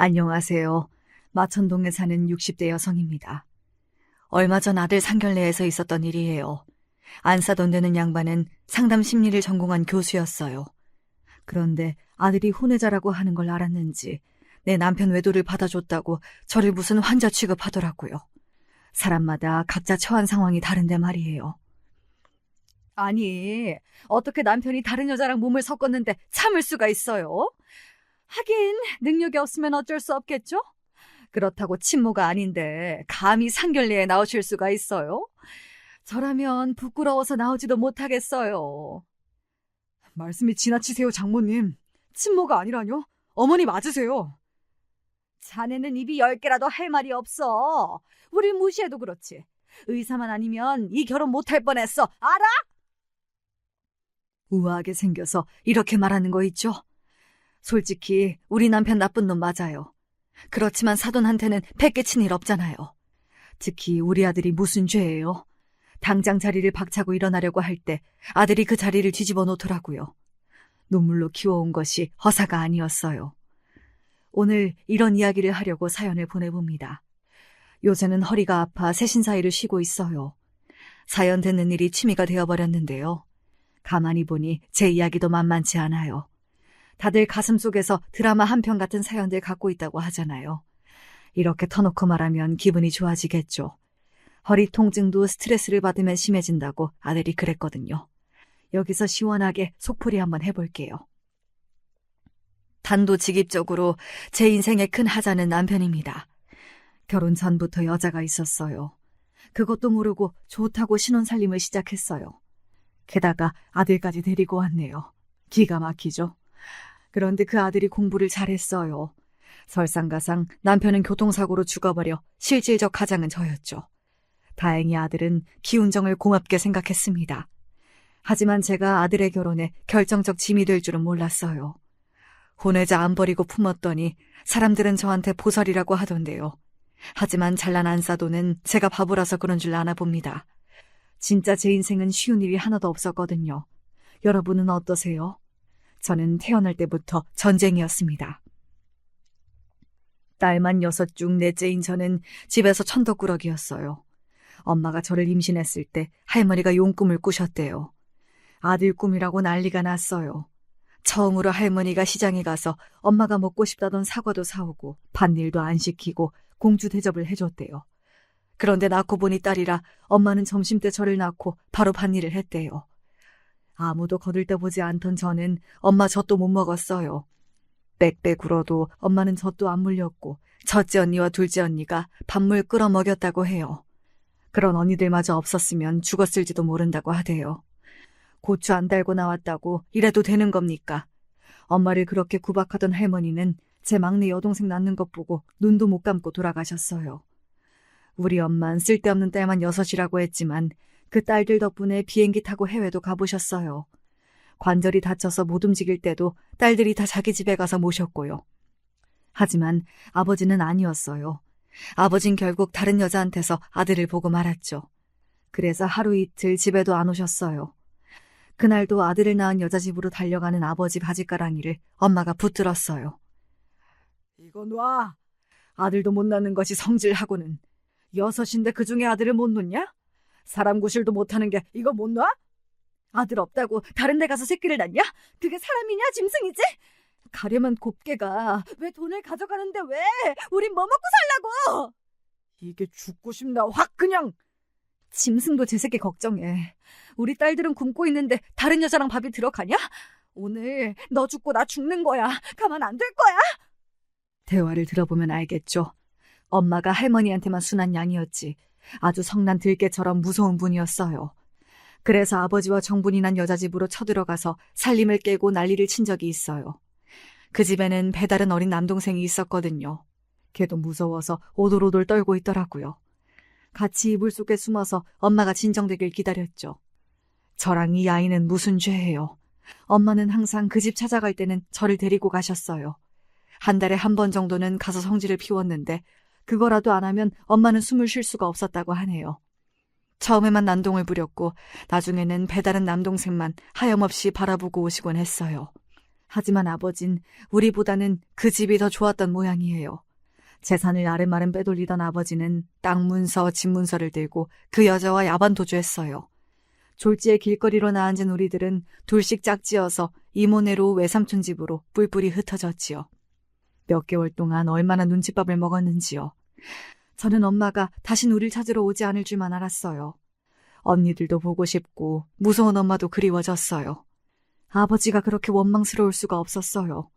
안녕하세요. 마천동에 사는 60대 여성입니다. 얼마 전 아들 상견례에서 있었던 일이에요. 안 사돈 되는 양반은 상담 심리를 전공한 교수였어요. 그런데 아들이 혼외자라고 하는 걸 알았는지 내 남편 외도를 받아줬다고 저를 무슨 환자 취급하더라고요. 사람마다 각자 처한 상황이 다른데 말이에요. 아니, 어떻게 남편이 다른 여자랑 몸을 섞었는데 참을 수가 있어요? 하긴 능력이 없으면 어쩔 수 없겠죠? 그렇다고 친모가 아닌데 감히 상견례에 나오실 수가 있어요? 저라면 부끄러워서 나오지도 못하겠어요. 말씀이 지나치세요, 장모님. 친모가 아니라뇨? 어머니 맞으세요. 자네는 입이 10개라도 할 말이 없어. 우릴 무시해도 그렇지. 의사만 아니면 이 결혼 못할 뻔했어. 알아? 우아하게 생겨서 이렇게 말하는 거 있죠? 솔직히 우리 남편 나쁜 놈 맞아요. 그렇지만 사돈한테는 패깨친 일 없잖아요. 특히 우리 아들이 무슨 죄예요? 당장 자리를 박차고 일어나려고 할 때 아들이 그 자리를 뒤집어 놓더라고요. 눈물로 키워온 것이 허사가 아니었어요. 오늘 이런 이야기를 하려고 사연을 보내봅니다. 요새는 허리가 아파 새신사이를 쉬고 있어요. 사연 듣는 일이 취미가 되어버렸는데요. 가만히 보니 제 이야기도 만만치 않아요. 다들 가슴속에서 드라마 한 편 같은 사연들 갖고 있다고 하잖아요. 이렇게 터놓고 말하면 기분이 좋아지겠죠. 허리 통증도 스트레스를 받으면 심해진다고 아들이 그랬거든요. 여기서 시원하게 속풀이 한번 해볼게요. 단도직입적으로 제 인생의 큰 하자는 남편입니다. 결혼 전부터 여자가 있었어요. 그것도 모르고 좋다고 신혼살림을 시작했어요. 게다가 아들까지 데리고 왔네요. 기가 막히죠? 그런데 그 아들이 공부를 잘했어요. 설상가상 남편은 교통사고로 죽어버려 실질적 가장은 저였죠. 다행히 아들은 기운정을 고맙게 생각했습니다. 하지만 제가 아들의 결혼에 결정적 짐이 될 줄은 몰랐어요. 혼외자 안 버리고 품었더니 사람들은 저한테 보살이라고 하던데요. 하지만 잘난 안사돈은 제가 바보라서 그런 줄 아나 봅니다. 진짜 제 인생은 쉬운 일이 하나도 없었거든요. 여러분은 어떠세요? 저는 태어날 때부터 전쟁이었습니다. 딸만 6 중 넷째인 저는 집에서 천덕꾸러기였어요. 엄마가 저를 임신했을 때 할머니가 용꿈을 꾸셨대요. 아들 꿈이라고 난리가 났어요. 처음으로 할머니가 시장에 가서 엄마가 먹고 싶다던 사과도 사오고 밭일도 안 시키고 공주 대접을 해줬대요. 그런데 낳고 보니 딸이라 엄마는 점심때 저를 낳고 바로 밭일을 했대요. 아무도 거들떠보지 않던 저는 엄마 젖도 못 먹었어요. 빽빽 굴어도 엄마는 젖도 안 물렸고 첫째 언니와 둘째 언니가 밥물 끓여 먹였다고 해요. 그런 언니들마저 없었으면 죽었을지도 모른다고 하대요. 고추 안 달고 나왔다고 이래도 되는 겁니까? 엄마를 그렇게 구박하던 할머니는 제 막내 여동생 낳는 것 보고 눈도 못 감고 돌아가셨어요. 우리 엄만 쓸데없는 딸만 6이라고 했지만 그 딸들 덕분에 비행기 타고 해외도 가보셨어요. 관절이 다쳐서 못 움직일 때도 딸들이 다 자기 집에 가서 모셨고요. 하지만 아버지는 아니었어요. 아버진 결국 다른 여자한테서 아들을 보고 말았죠. 그래서 하루 이틀 집에도 안 오셨어요. 그날도 아들을 낳은 여자 집으로 달려가는 아버지 바짓가랑이를 엄마가 붙들었어요. 이거 놔. 아들도 못 낳는 것이 성질하고는. 6인데 그중에 아들을 못 놓냐? 사람 구실도 못하는 게 이거 못 놔? 아들 없다고 다른 데 가서 새끼를 낳냐? 그게 사람이냐 짐승이지? 가려면 곱게 가. 왜 돈을 가져가는데 왜? 우린 뭐 먹고 살라고? 이게 죽고 싶나 확 그냥. 짐승도 제 새끼 걱정해. 우리 딸들은 굶고 있는데 다른 여자랑 밥이 들어가냐? 오늘 너 죽고 나 죽는 거야. 가만 안 둘 거야? 대화를 들어보면 알겠죠. 엄마가 할머니한테만 순한 양이었지 아주 성난 들깨처럼 무서운 분이었어요. 그래서 아버지와 정분이 난 여자 집으로 쳐들어가서 살림을 깨고 난리를 친 적이 있어요. 그 집에는 배다른 어린 남동생이 있었거든요. 걔도 무서워서 오돌오돌 떨고 있더라고요. 같이 이불 속에 숨어서 엄마가 진정되길 기다렸죠. 저랑 이 아이는 무슨 죄예요. 엄마는 항상 그 집 찾아갈 때는 저를 데리고 가셨어요. 한 달에 한 번 정도는 가서 성질을 피웠는데 그거라도 안 하면 엄마는 숨을 쉴 수가 없었다고 하네요. 처음에만 난동을 부렸고 나중에는 배다른 남동생만 하염없이 바라보고 오시곤 했어요. 하지만 아버진 우리보다는 그 집이 더 좋았던 모양이에요. 재산을 아름아름 빼돌리던 아버지는 땅 문서, 집 문서를 들고 그 여자와 야반 도주했어요. 졸지에 길거리로 나앉은 우리들은 둘씩 짝지어서 이모네로 외삼촌 집으로 뿔뿔이 흩어졌지요. 몇 개월 동안 얼마나 눈칫밥을 먹었는지요. 저는 엄마가 다신 우릴 찾으러 오지 않을 줄만 알았어요. 언니들도 보고 싶고 무서운 엄마도 그리워졌어요. 아버지가 그렇게 원망스러울 수가 없었어요.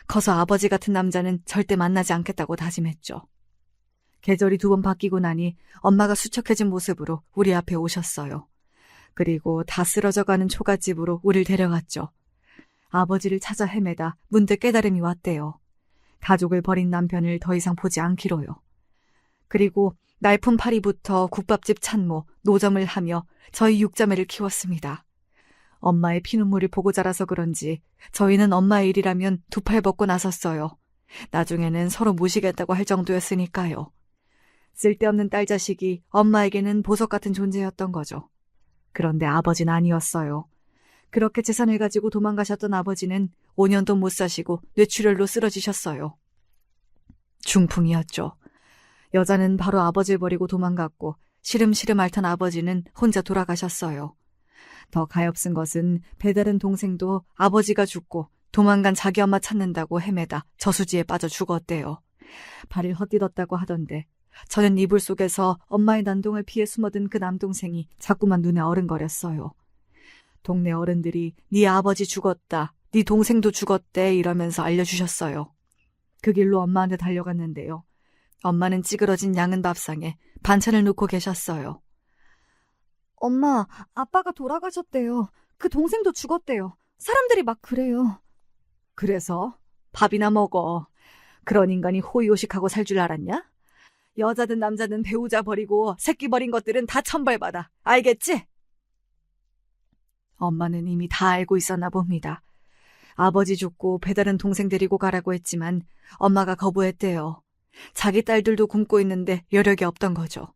커서 아버지 같은 남자는 절대 만나지 않겠다고 다짐했죠. 계절이 2번 바뀌고 나니 엄마가 수척해진 모습으로 우리 앞에 오셨어요. 그리고 다 쓰러져가는 초가집으로 우릴 데려갔죠. 아버지를 찾아 헤매다 문득 깨달음이 왔대요. 가족을 버린 남편을 더 이상 보지 않기로요. 그리고 날품 파리부터 국밥집 찬모, 노점을 하며 저희 6자매를 키웠습니다. 엄마의 피눈물을 보고 자라서 그런지 저희는 엄마의 일이라면 2팔 벗고 나섰어요. 나중에는 서로 모시겠다고 할 정도였으니까요. 쓸데없는 딸 자식이 엄마에게는 보석 같은 존재였던 거죠. 그런데 아버지는 아니었어요. 그렇게 재산을 가지고 도망가셨던 아버지는 5년도 못 사시고 뇌출혈로 쓰러지셨어요. 중풍이었죠. 여자는 바로 아버지를 버리고 도망갔고 시름시름 앓던 아버지는 혼자 돌아가셨어요. 더 가엾은 것은 배다른 동생도 아버지가 죽고 도망간 자기 엄마 찾는다고 헤매다 저수지에 빠져 죽었대요. 발을 헛디뎠다고 하던데 저는 이불 속에서 엄마의 난동을 피해 숨어든 그 남동생이 자꾸만 눈에 어른거렸어요. 동네 어른들이 네 아버지 죽었다, 네 동생도 죽었대 이러면서 알려주셨어요. 그 길로 엄마한테 달려갔는데요. 엄마는 찌그러진 양은 밥상에 반찬을 놓고 계셨어요. 엄마, 아빠가 돌아가셨대요. 그 동생도 죽었대요. 사람들이 막 그래요. 그래서? 밥이나 먹어. 그런 인간이 호의호식하고 살 줄 알았냐? 여자든 남자든 배우자 버리고 새끼 버린 것들은 다 천벌받아. 알겠지? 엄마는 이미 다 알고 있었나 봅니다. 아버지 죽고 배다른 동생 데리고 가라고 했지만 엄마가 거부했대요. 자기 딸들도 굶고 있는데 여력이 없던 거죠.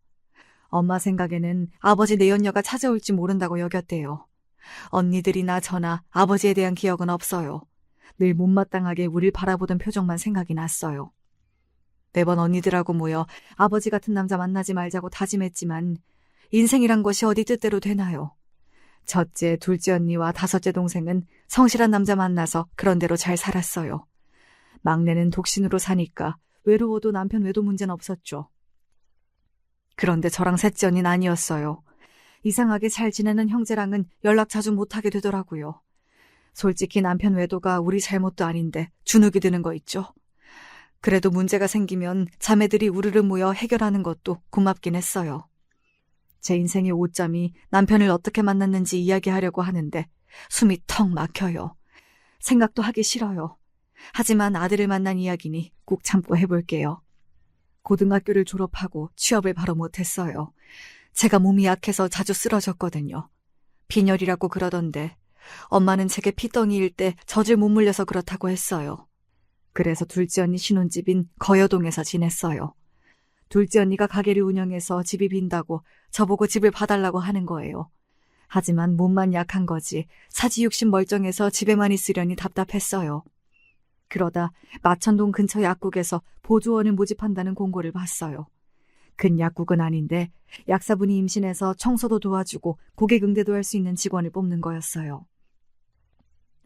엄마 생각에는 아버지 내연녀가 찾아올지 모른다고 여겼대요. 언니들이나 저나 아버지에 대한 기억은 없어요. 늘 못마땅하게 우릴 바라보던 표정만 생각이 났어요. 매번 언니들하고 모여 아버지 같은 남자 만나지 말자고 다짐했지만 인생이란 것이 어디 뜻대로 되나요? 첫째, 둘째 언니와 다섯째 동생은 성실한 남자 만나서 그런 대로 잘 살았어요. 막내는 독신으로 사니까 외로워도 남편 외도 문제는 없었죠. 그런데 저랑 셋째 언니는 아니었어요. 이상하게 잘 지내는 형제랑은 연락 자주 못하게 되더라고요. 솔직히 남편 외도가 우리 잘못도 아닌데 주눅이 드는 거 있죠. 그래도 문제가 생기면 자매들이 우르르 모여 해결하는 것도 고맙긴 했어요. 제 인생의 오점이 남편을 어떻게 만났는지 이야기하려고 하는데 숨이 턱 막혀요. 생각도 하기 싫어요. 하지만 아들을 만난 이야기니 꼭 참고 해볼게요. 고등학교를 졸업하고 취업을 바로 못했어요. 제가 몸이 약해서 자주 쓰러졌거든요. 빈혈이라고 그러던데 엄마는 제게 피덩이일 때 젖을 못 물려서 그렇다고 했어요. 그래서 둘째 언니 신혼집인 거여동에서 지냈어요. 둘째 언니가 가게를 운영해서 집이 빈다고 저보고 집을 봐달라고 하는 거예요. 하지만 몸만 약한 거지 사지육신 멀쩡해서 집에만 있으려니 답답했어요. 그러다 마천동 근처 약국에서 보조원을 모집한다는 공고를 봤어요. 근 약국은 아닌데 약사분이 임신해서 청소도 도와주고 고객 응대도 할 수 있는 직원을 뽑는 거였어요.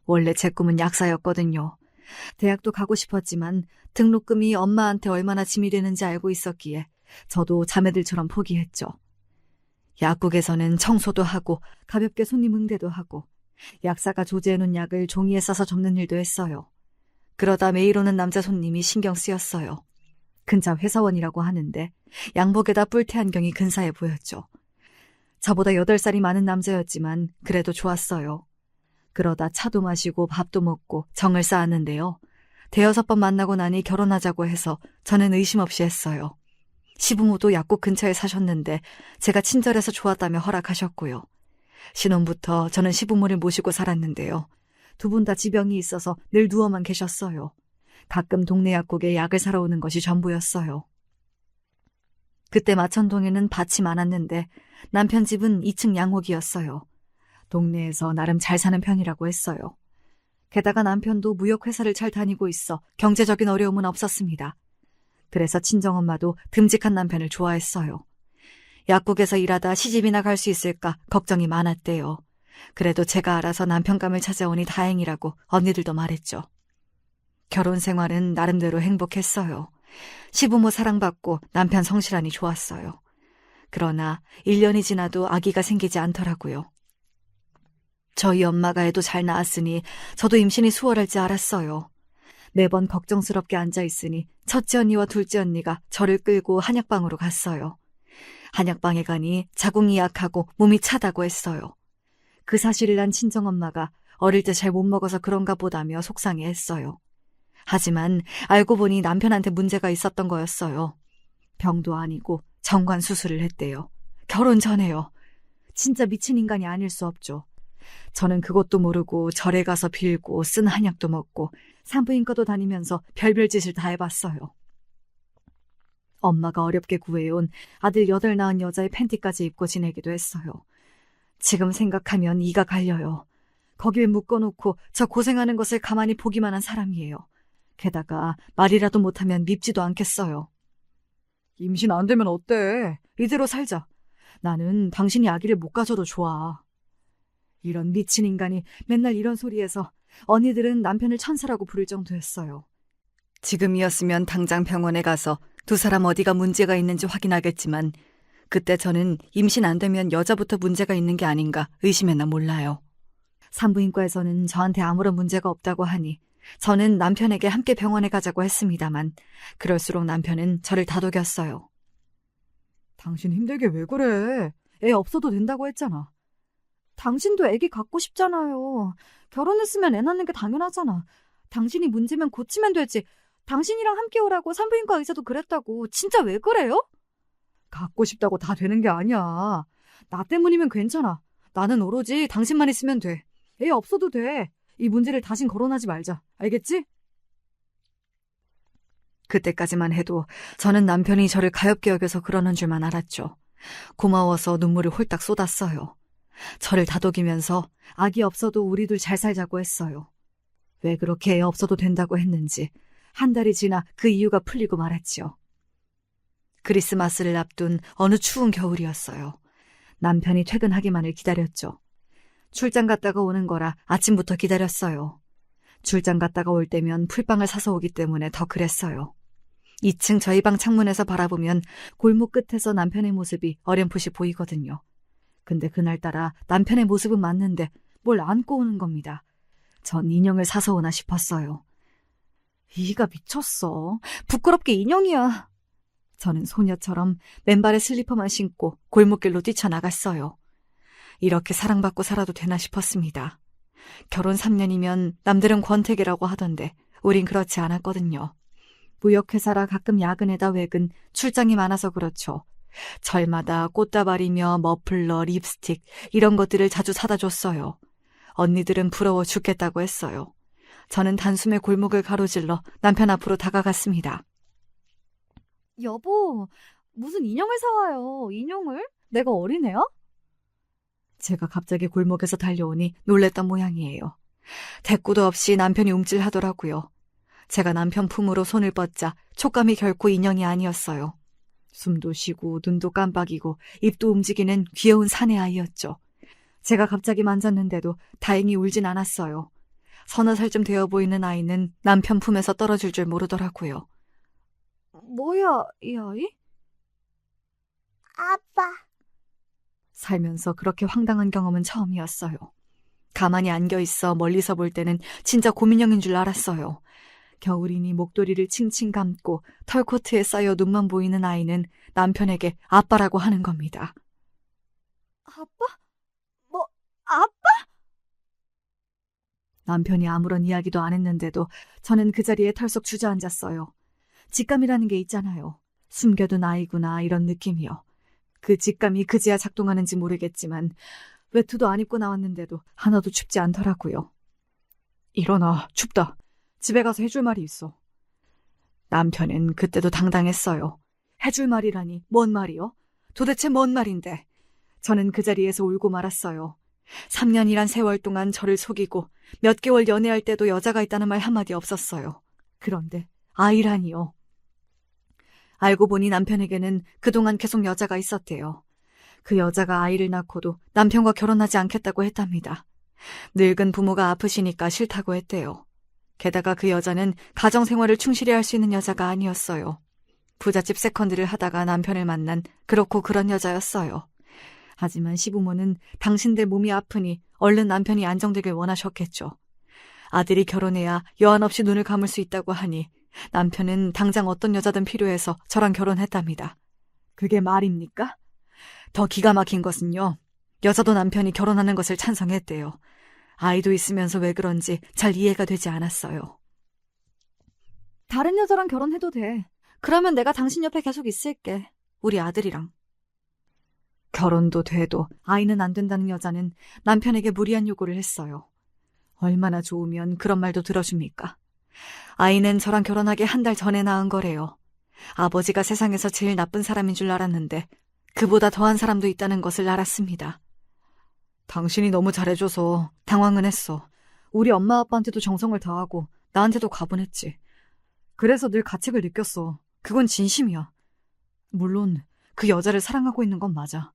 원래 제 꿈은 약사였거든요. 대학도 가고 싶었지만 등록금이 엄마한테 얼마나 짐이 되는지 알고 있었기에 저도 자매들처럼 포기했죠. 약국에서는 청소도 하고 가볍게 손님 응대도 하고 약사가 조제해놓은 약을 종이에 싸서 접는 일도 했어요. 그러다 매일 오는 남자 손님이 신경 쓰였어요. 근자 회사원이라고 하는데 양복에다 뿔테 안경이 근사해 보였죠. 저보다 8살이 많은 남자였지만 그래도 좋았어요. 그러다 차도 마시고 밥도 먹고 정을 쌓았는데요. 5번 만나고 나니 결혼하자고 해서 저는 의심 없이 했어요. 시부모도 약국 근처에 사셨는데 제가 친절해서 좋았다며 허락하셨고요. 신혼부터 저는 시부모를 모시고 살았는데요. 2분 다 지병이 있어서 늘 누워만 계셨어요. 가끔 동네 약국에 약을 사러 오는 것이 전부였어요. 그때 마천동에는 밭이 많았는데 남편 집은 2층 양옥이었어요. 동네에서 나름 잘 사는 편이라고 했어요. 게다가 남편도 무역회사를 잘 다니고 있어 경제적인 어려움은 없었습니다. 그래서 친정엄마도 듬직한 남편을 좋아했어요. 약국에서 일하다 시집이나 갈 수 있을까 걱정이 많았대요. 그래도 제가 알아서 남편감을 찾아오니 다행이라고 언니들도 말했죠. 결혼 생활은 나름대로 행복했어요. 시부모 사랑받고 남편 성실하니 좋았어요. 그러나 1년이 지나도 아기가 생기지 않더라고요. 저희 엄마가 애도 잘 낳았으니 저도 임신이 수월할지 알았어요. 매번 걱정스럽게 앉아있으니 첫째 언니와 둘째 언니가 저를 끌고 한약방으로 갔어요. 한약방에 가니 자궁이 약하고 몸이 차다고 했어요. 그 사실을 난 친정엄마가 어릴 때 잘 못 먹어서 그런가 보다며 속상해했어요. 하지만 알고 보니 남편한테 문제가 있었던 거였어요. 병도 아니고 정관 수술을 했대요. 결혼 전에요. 진짜 미친 인간이 아닐 수 없죠. 저는 그것도 모르고 절에 가서 빌고 쓴 한약도 먹고 산부인과도 다니면서 별별 짓을 다 해봤어요. 엄마가 어렵게 구해온 아들 8 낳은 여자의 팬티까지 입고 지내기도 했어요. 지금 생각하면 이가 갈려요. 거길 묶어놓고 저 고생하는 것을 가만히 보기만 한 사람이에요. 게다가 말이라도 못하면 밉지도 않겠어요. 임신 안 되면 어때? 이대로 살자. 나는 당신이 아기를 못 가져도 좋아. 이런 미친 인간이 맨날 이런 소리해서 언니들은 남편을 천사라고 부를 정도였어요. 지금이었으면 당장 병원에 가서 두 사람 어디가 문제가 있는지 확인하겠지만 그때 저는 임신 안 되면 여자부터 문제가 있는 게 아닌가 의심했나 몰라요. 산부인과에서는 저한테 아무런 문제가 없다고 하니 저는 남편에게 함께 병원에 가자고 했습니다만 그럴수록 남편은 저를 다독였어요. 당신 힘들게 왜 그래? 애 없어도 된다고 했잖아. 당신도 애기 갖고 싶잖아요. 결혼했으면 애 낳는 게 당연하잖아. 당신이 문제면 고치면 되지. 당신이랑 함께 오라고 산부인과 의사도 그랬다고. 진짜 왜 그래요? 갖고 싶다고 다 되는 게 아니야. 나 때문이면 괜찮아. 나는 오로지 당신만 있으면 돼. 애 없어도 돼. 이 문제를 다신 거론하지 말자. 알겠지? 그때까지만 해도 저는 남편이 저를 가엾게 여겨서 그러는 줄만 알았죠. 고마워서 눈물을 홀딱 쏟았어요. 저를 다독이면서 아기 없어도 우리 둘 잘 살자고 했어요. 왜 그렇게 애 없어도 된다고 했는지 한 달이 지나 그 이유가 풀리고 말았지요. 크리스마스를 앞둔 어느 추운 겨울이었어요. 남편이 퇴근하기만을 기다렸죠. 출장 갔다가 오는 거라 아침부터 기다렸어요. 출장 갔다가 올 때면 풀빵을 사서 오기 때문에 더 그랬어요. 2층 저희 방 창문에서 바라보면 골목 끝에서 남편의 모습이 어렴풋이 보이거든요. 근데 그날따라 남편의 모습은 맞는데 뭘 안고 오는 겁니다. 전 인형을 사서 오나 싶었어요. 이가 미쳤어. 부끄럽게 인형이야. 저는 소녀처럼 맨발에 슬리퍼만 신고 골목길로 뛰쳐나갔어요. 이렇게 사랑받고 살아도 되나 싶었습니다. 결혼 3년이면 남들은 권태기라고 하던데 우린 그렇지 않았거든요. 무역회사라 가끔 야근에다 외근, 출장이 많아서 그렇죠. 절마다 꽃다발이며 머플러, 립스틱 이런 것들을 자주 사다 줬어요. 언니들은 부러워 죽겠다고 했어요. 저는 단숨에 골목을 가로질러 남편 앞으로 다가갔습니다. 여보, 무슨 인형을 사와요. 인형을? 내가 어린애야? 제가 갑자기 골목에서 달려오니 놀랬던 모양이에요. 대꾸도 없이 남편이 움찔하더라고요. 제가 남편 품으로 손을 뻗자 촉감이 결코 인형이 아니었어요. 숨도 쉬고 눈도 깜빡이고 입도 움직이는 귀여운 사내 아이였죠. 제가 갑자기 만졌는데도 다행히 울진 않았어요. 서너 살쯤 되어 보이는 아이는 남편 품에서 떨어질 줄 모르더라고요. 뭐야, 이 아이? 아빠. 살면서 그렇게 황당한 경험은 처음이었어요. 가만히 안겨있어 멀리서 볼 때는 진짜 곰인형인 줄 알았어요. 겨울이니 목도리를 칭칭 감고 털코트에 쌓여 눈만 보이는 아이는 남편에게 아빠라고 하는 겁니다. 아빠? 뭐, 아빠? 남편이 아무런 이야기도 안 했는데도 저는 그 자리에 털썩 주저앉았어요. 직감이라는 게 있잖아요. 숨겨둔 아이구나 이런 느낌이요. 그 직감이 그제야 작동하는지 모르겠지만 외투도 안 입고 나왔는데도 하나도 춥지 않더라고요. 일어나, 춥다. 집에 가서 해줄 말이 있어. 남편은 그때도 당당했어요. 해줄 말이라니 뭔 말이요? 도대체 뭔 말인데? 저는 그 자리에서 울고 말았어요. 3년이란 세월 동안 저를 속이고 몇 개월 연애할 때도 여자가 있다는 말 한마디 없었어요. 그런데 아이라니요. 알고 보니 남편에게는 그동안 계속 여자가 있었대요. 그 여자가 아이를 낳고도 남편과 결혼하지 않겠다고 했답니다. 늙은 부모가 아프시니까 싫다고 했대요. 게다가 그 여자는 가정생활을 충실히 할 수 있는 여자가 아니었어요. 부잣집 세컨드를 하다가 남편을 만난 그렇고 그런 여자였어요. 하지만 시부모는 당신들 몸이 아프니 얼른 남편이 안정되길 원하셨겠죠. 아들이 결혼해야 여한 없이 눈을 감을 수 있다고 하니 남편은 당장 어떤 여자든 필요해서 저랑 결혼했답니다. 그게 말입니까? 더 기가 막힌 것은요. 여자도 남편이 결혼하는 것을 찬성했대요. 아이도 있으면서 왜 그런지 잘 이해가 되지 않았어요. 다른 여자랑 결혼해도 돼. 그러면 내가 당신 옆에 계속 있을게. 우리 아들이랑. 결혼도 돼도 아이는 안 된다는 여자는 남편에게 무리한 요구를 했어요. 얼마나 좋으면 그런 말도 들어줍니까? 아이는 저랑 결혼하기 한 달 전에 낳은 거래요. 아버지가 세상에서 제일 나쁜 사람인 줄 알았는데 그보다 더한 사람도 있다는 것을 알았습니다. 당신이 너무 잘해줘서 당황은 했어. 우리 엄마 아빠한테도 정성을 다하고 나한테도 가분했지. 그래서 늘 가책을 느꼈어. 그건 진심이야. 물론 그 여자를 사랑하고 있는 건 맞아.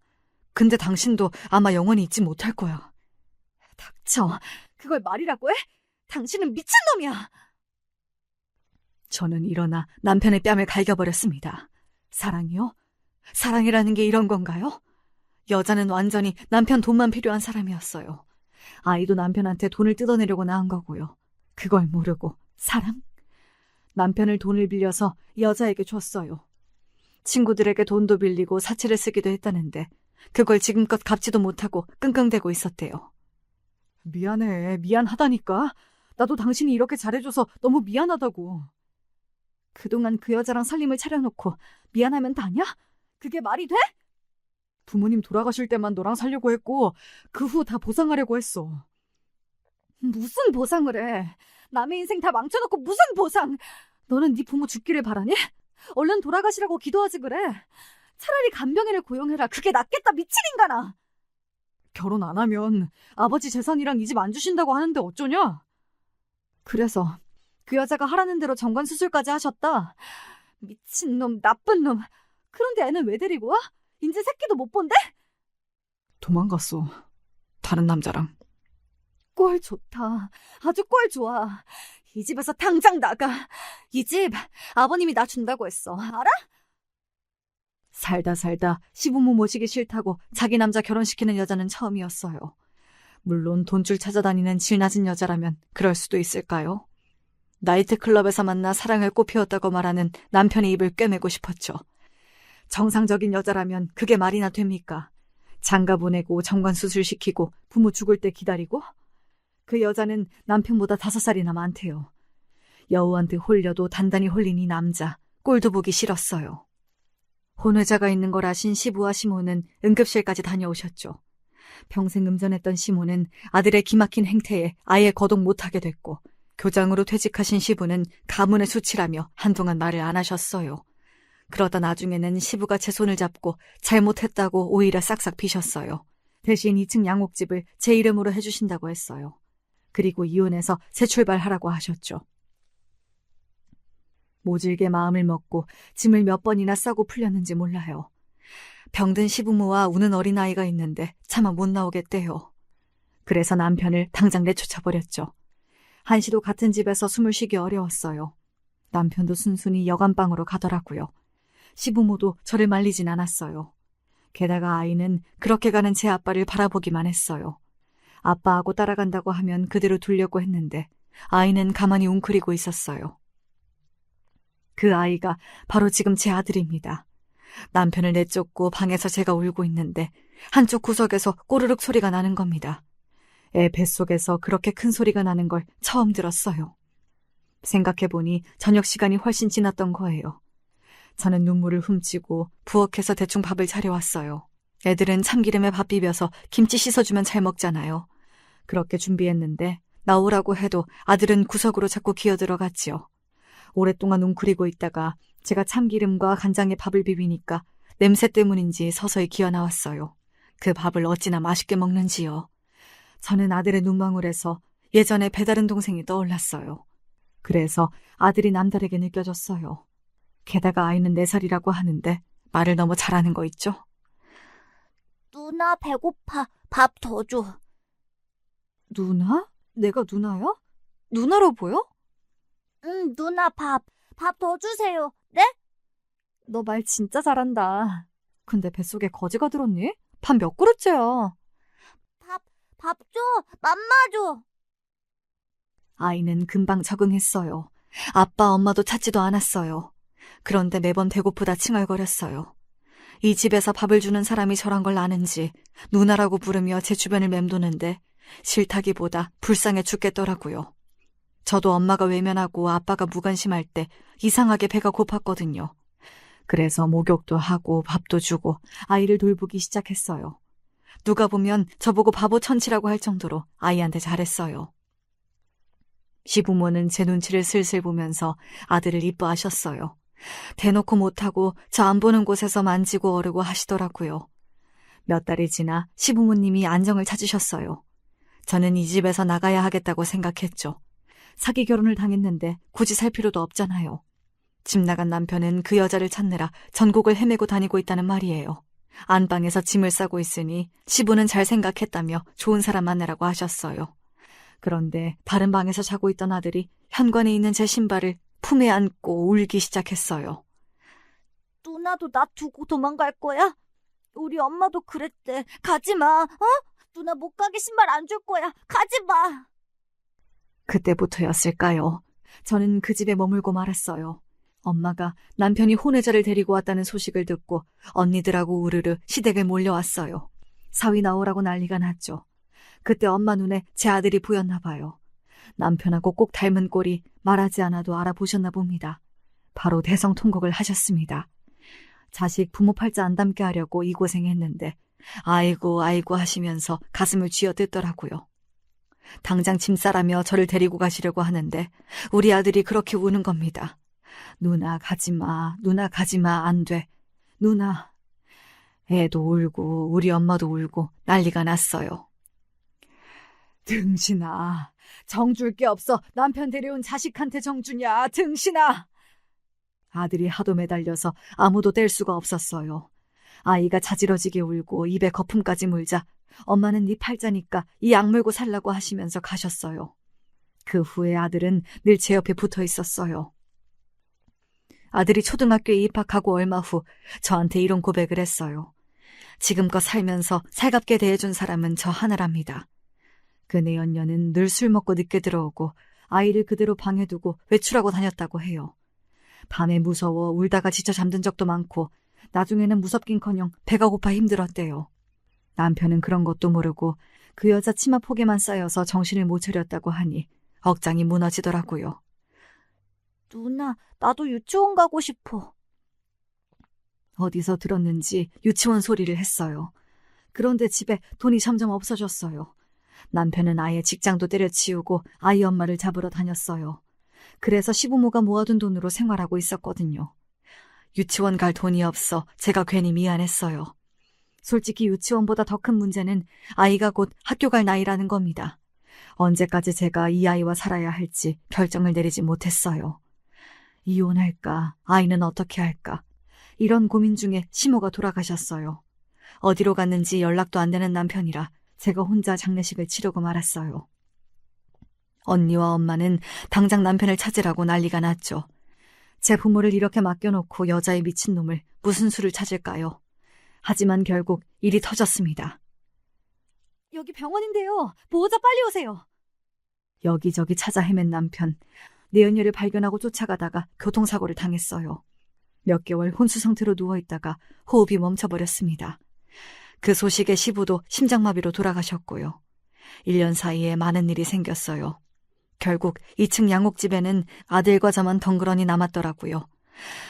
근데 당신도 아마 영원히 잊지 못할 거야. 닥쳐. 그걸 말이라고 해? 당신은 미친놈이야. 저는 일어나 남편의 뺨을 갈겨버렸습니다. 사랑이요? 사랑이라는 게 이런 건가요? 여자는 완전히 남편 돈만 필요한 사람이었어요. 아이도 남편한테 돈을 뜯어내려고 낳은 거고요. 그걸 모르고 사랑? 남편을 돈을 빌려서 여자에게 줬어요. 친구들에게 돈도 빌리고 사치를 쓰기도 했다는데 그걸 지금껏 갚지도 못하고 끙끙대고 있었대요. 미안해. 미안하다니까. 나도 당신이 이렇게 잘해줘서 너무 미안하다고. 그동안 그 여자랑 살림을 차려놓고 미안하면 다냐? 그게 말이 돼? 부모님 돌아가실 때만 너랑 살려고 했고 그 후 다 보상하려고 했어. 무슨 보상을 해? 남의 인생 다 망쳐놓고 무슨 보상? 너는 네 부모 죽기를 바라니? 얼른 돌아가시라고 기도하지 그래. 차라리 간병인을 고용해라. 그게 낫겠다. 미친 인간아. 결혼 안 하면 아버지 재산이랑 이 집 안 주신다고 하는데 어쩌냐? 그래서 그 여자가 하라는 대로 정관 수술까지 하셨다. 미친놈, 나쁜 놈. 그런데 애는 왜 데리고 와? 인제 새끼도 못 본대? 도망갔어. 다른 남자랑. 꼴 좋다. 아주 꼴 좋아. 이 집에서 당장 나가. 이 집 아버님이 나 준다고 했어. 알아? 살다 시부모 모시기 싫다고 자기 남자 결혼시키는 여자는 처음이었어요. 물론 돈줄 찾아다니는 질 낮은 여자라면 그럴 수도 있을까요? 나이트클럽에서 만나 사랑을 꽃피웠다고 말하는 남편의 입을 꿰매고 싶었죠. 정상적인 여자라면 그게 말이나 됩니까? 장가 보내고 정관 수술시키고 부모 죽을 때 기다리고? 그 여자는 남편보다 5살이나 많대요. 여우한테 홀려도 단단히 홀린 이 남자, 꼴도 보기 싫었어요. 혼외자가 있는 걸 아신 시부와 시모는 응급실까지 다녀오셨죠. 평생 음전했던 시모는 아들의 기막힌 행태에 아예 거동 못하게 됐고 교장으로 퇴직하신 시부는 가문의 수치라며 한동안 말을 안 하셨어요. 그러다 나중에는 시부가 제 손을 잡고 잘못했다고 오히려 싹싹 비셨어요. 대신 2층 양옥집을 제 이름으로 해주신다고 했어요. 그리고 이혼해서 새 출발하라고 하셨죠. 모질게 마음을 먹고 짐을 몇 번이나 싸고 풀렸는지 몰라요. 병든 시부모와 우는 어린아이가 있는데 차마 못 나오겠대요. 그래서 남편을 당장 내쫓아버렸죠. 한시도 같은 집에서 숨을 쉬기 어려웠어요. 남편도 순순히 여간방으로 가더라고요. 시부모도 저를 말리진 않았어요. 게다가 아이는 그렇게 가는 제 아빠를 바라보기만 했어요. 아빠하고 따라간다고 하면 그대로 두려고 했는데 아이는 가만히 웅크리고 있었어요. 그 아이가 바로 지금 제 아들입니다. 남편을 내쫓고 방에서 제가 울고 있는데 한쪽 구석에서 꼬르륵 소리가 나는 겁니다. 애 뱃속에서 그렇게 큰 소리가 나는 걸 처음 들었어요. 생각해보니 저녁 시간이 훨씬 지났던 거예요. 저는 눈물을 훔치고 부엌에서 대충 밥을 차려왔어요. 애들은 참기름에 밥 비벼서 김치 씻어주면 잘 먹잖아요. 그렇게 준비했는데 나오라고 해도 아들은 구석으로 자꾸 기어들어갔지요. 오랫동안 웅크리고 있다가 제가 참기름과 간장에 밥을 비비니까 냄새 때문인지 서서히 기어나왔어요. 그 밥을 어찌나 맛있게 먹는지요. 저는 아들의 눈망울에서 예전에 배다른 동생이 떠올랐어요. 그래서 아들이 남다르게 느껴졌어요. 게다가 아이는 4살이라고 하는데 말을 너무 잘하는 거 있죠? 누나 배고파. 밥 더 줘. 누나? 내가 누나야? 누나로 보여? 응, 누나 밥 더 주세요. 네? 너 말 진짜 잘한다. 근데 뱃속에 거지가 들었니? 밥 몇 그릇째야? 밥 줘. 맘마 줘. 아이는 금방 적응했어요. 아빠, 엄마도 찾지도 않았어요. 그런데 매번 배고프다 칭얼거렸어요. 이 집에서 밥을 주는 사람이 저란 걸 아는지 누나라고 부르며 제 주변을 맴도는데 싫다기보다 불쌍해 죽겠더라고요. 저도 엄마가 외면하고 아빠가 무관심할 때 이상하게 배가 고팠거든요. 그래서 목욕도 하고 밥도 주고 아이를 돌보기 시작했어요. 누가 보면 저보고 바보 천치라고 할 정도로 아이한테 잘했어요. 시부모는 제 눈치를 슬슬 보면서 아들을 이뻐하셨어요. 대놓고 못하고 저 안 보는 곳에서 만지고 어르고 하시더라고요. 몇 달이 지나 시부모님이 안정을 찾으셨어요. 저는 이 집에서 나가야 하겠다고 생각했죠. 사기 결혼을 당했는데 굳이 살 필요도 없잖아요. 집 나간 남편은 그 여자를 찾느라 전국을 헤매고 다니고 있다는 말이에요. 안방에서 짐을 싸고 있으니 시부는 잘 생각했다며 좋은 사람 만나라고 하셨어요. 그런데 다른 방에서 자고 있던 아들이 현관에 있는 제 신발을 품에 안고 울기 시작했어요. 누나도 나 두고 도망갈 거야? 우리 엄마도 그랬대. 가지 마. 누나 못 가게 신발 안 줄 거야. 가지 마. 그때부터였을까요? 저는 그 집에 머물고 말았어요. 엄마가 남편이 혼외자를 데리고 왔다는 소식을 듣고 언니들하고 우르르 시댁에 몰려왔어요. 사위 나오라고 난리가 났죠. 그때 엄마 눈에 제 아들이 보였나 봐요. 남편하고 꼭 닮은 꼴이 말하지 않아도 알아보셨나 봅니다. 바로 대성통곡을 하셨습니다. 자식 부모 팔자 안 닮게 하려고 이 고생했는데 아이고 아이고 하시면서 가슴을 쥐어뜯더라고요. 당장 짐 싸라며 저를 데리고 가시려고 하는데 우리 아들이 그렇게 우는 겁니다. 누나 가지마, 누나 가지마, 안 돼. 누나. 애도 울고 우리 엄마도 울고 난리가 났어요. 등신아, 정줄 게 없어 남편 데려온 자식한테 정주냐, 등신아. 아들이 하도 매달려서 아무도 뗄 수가 없었어요. 아이가 자지러지게 울고 입에 거품까지 물자 엄마는 네 팔자니까 이 약 물고 살라고 하시면서 가셨어요. 그 후에 아들은 늘 제 옆에 붙어 있었어요. 아들이 초등학교에 입학하고 얼마 후 저한테 이런 고백을 했어요. 지금껏 살면서 살갑게 대해준 사람은 저 하나랍니다. 그 내연녀는 늘 술 먹고 늦게 들어오고 아이를 그대로 방에 두고 외출하고 다녔다고 해요. 밤에 무서워 울다가 지쳐 잠든 적도 많고 나중에는 무섭긴커녕 배가 고파 힘들었대요. 남편은 그런 것도 모르고 그 여자 치마 폭에만 쌓여서 정신을 못 차렸다고 하니 억장이 무너지더라고요. 누나, 나도 유치원 가고 싶어. 어디서 들었는지 유치원 소리를 했어요. 그런데 집에 돈이 점점 없어졌어요. 남편은 아예 직장도 때려치우고 아이 엄마를 잡으러 다녔어요. 그래서 시부모가 모아둔 돈으로 생활하고 있었거든요. 유치원 갈 돈이 없어 제가 괜히 미안했어요. 솔직히 유치원보다 더 큰 문제는 아이가 곧 학교 갈 나이라는 겁니다. 언제까지 제가 이 아이와 살아야 할지 결정을 내리지 못했어요. 이혼할까? 아이는 어떻게 할까? 이런 고민 중에 시모가 돌아가셨어요. 어디로 갔는지 연락도 안 되는 남편이라 제가 혼자 장례식을 치르고 말았어요. 언니와 엄마는 당장 남편을 찾으라고 난리가 났죠. 제 부모를 이렇게 맡겨놓고 여자의 미친놈을 무슨 수를 찾을까요? 하지만 결국 일이 터졌습니다. 여기 병원인데요. 보호자 빨리 오세요. 여기저기 찾아 헤맨 남편. 내연녀를 발견하고 쫓아가다가 교통사고를 당했어요. 몇 개월 혼수 상태로 누워있다가 호흡이 멈춰버렸습니다. 그 소식에 시부도 심장마비로 돌아가셨고요. 1년 사이에 많은 일이 생겼어요. 결국 2층 양옥집에는 아들과 저만 덩그러니 남았더라고요.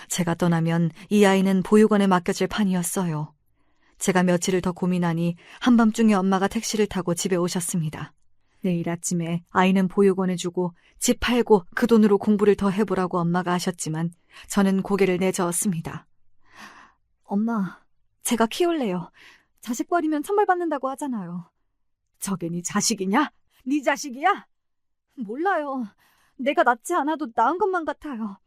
제가 떠나면 이 아이는 보육원에 맡겨질 판이었어요. 제가 며칠을 더 고민하니 한밤중에 엄마가 택시를 타고 집에 오셨습니다. 내일 아침에 아이는 보육원에 주고 집 팔고 그 돈으로 공부를 더 해보라고 엄마가 하셨지만 저는 고개를 내저었습니다. 엄마, 제가 키울래요. 자식 버리면 천벌 받는다고 하잖아요. 저게 네 자식이냐? 네 자식이야? 몰라요. 내가 낳지 않아도 낳은 것만 같아요.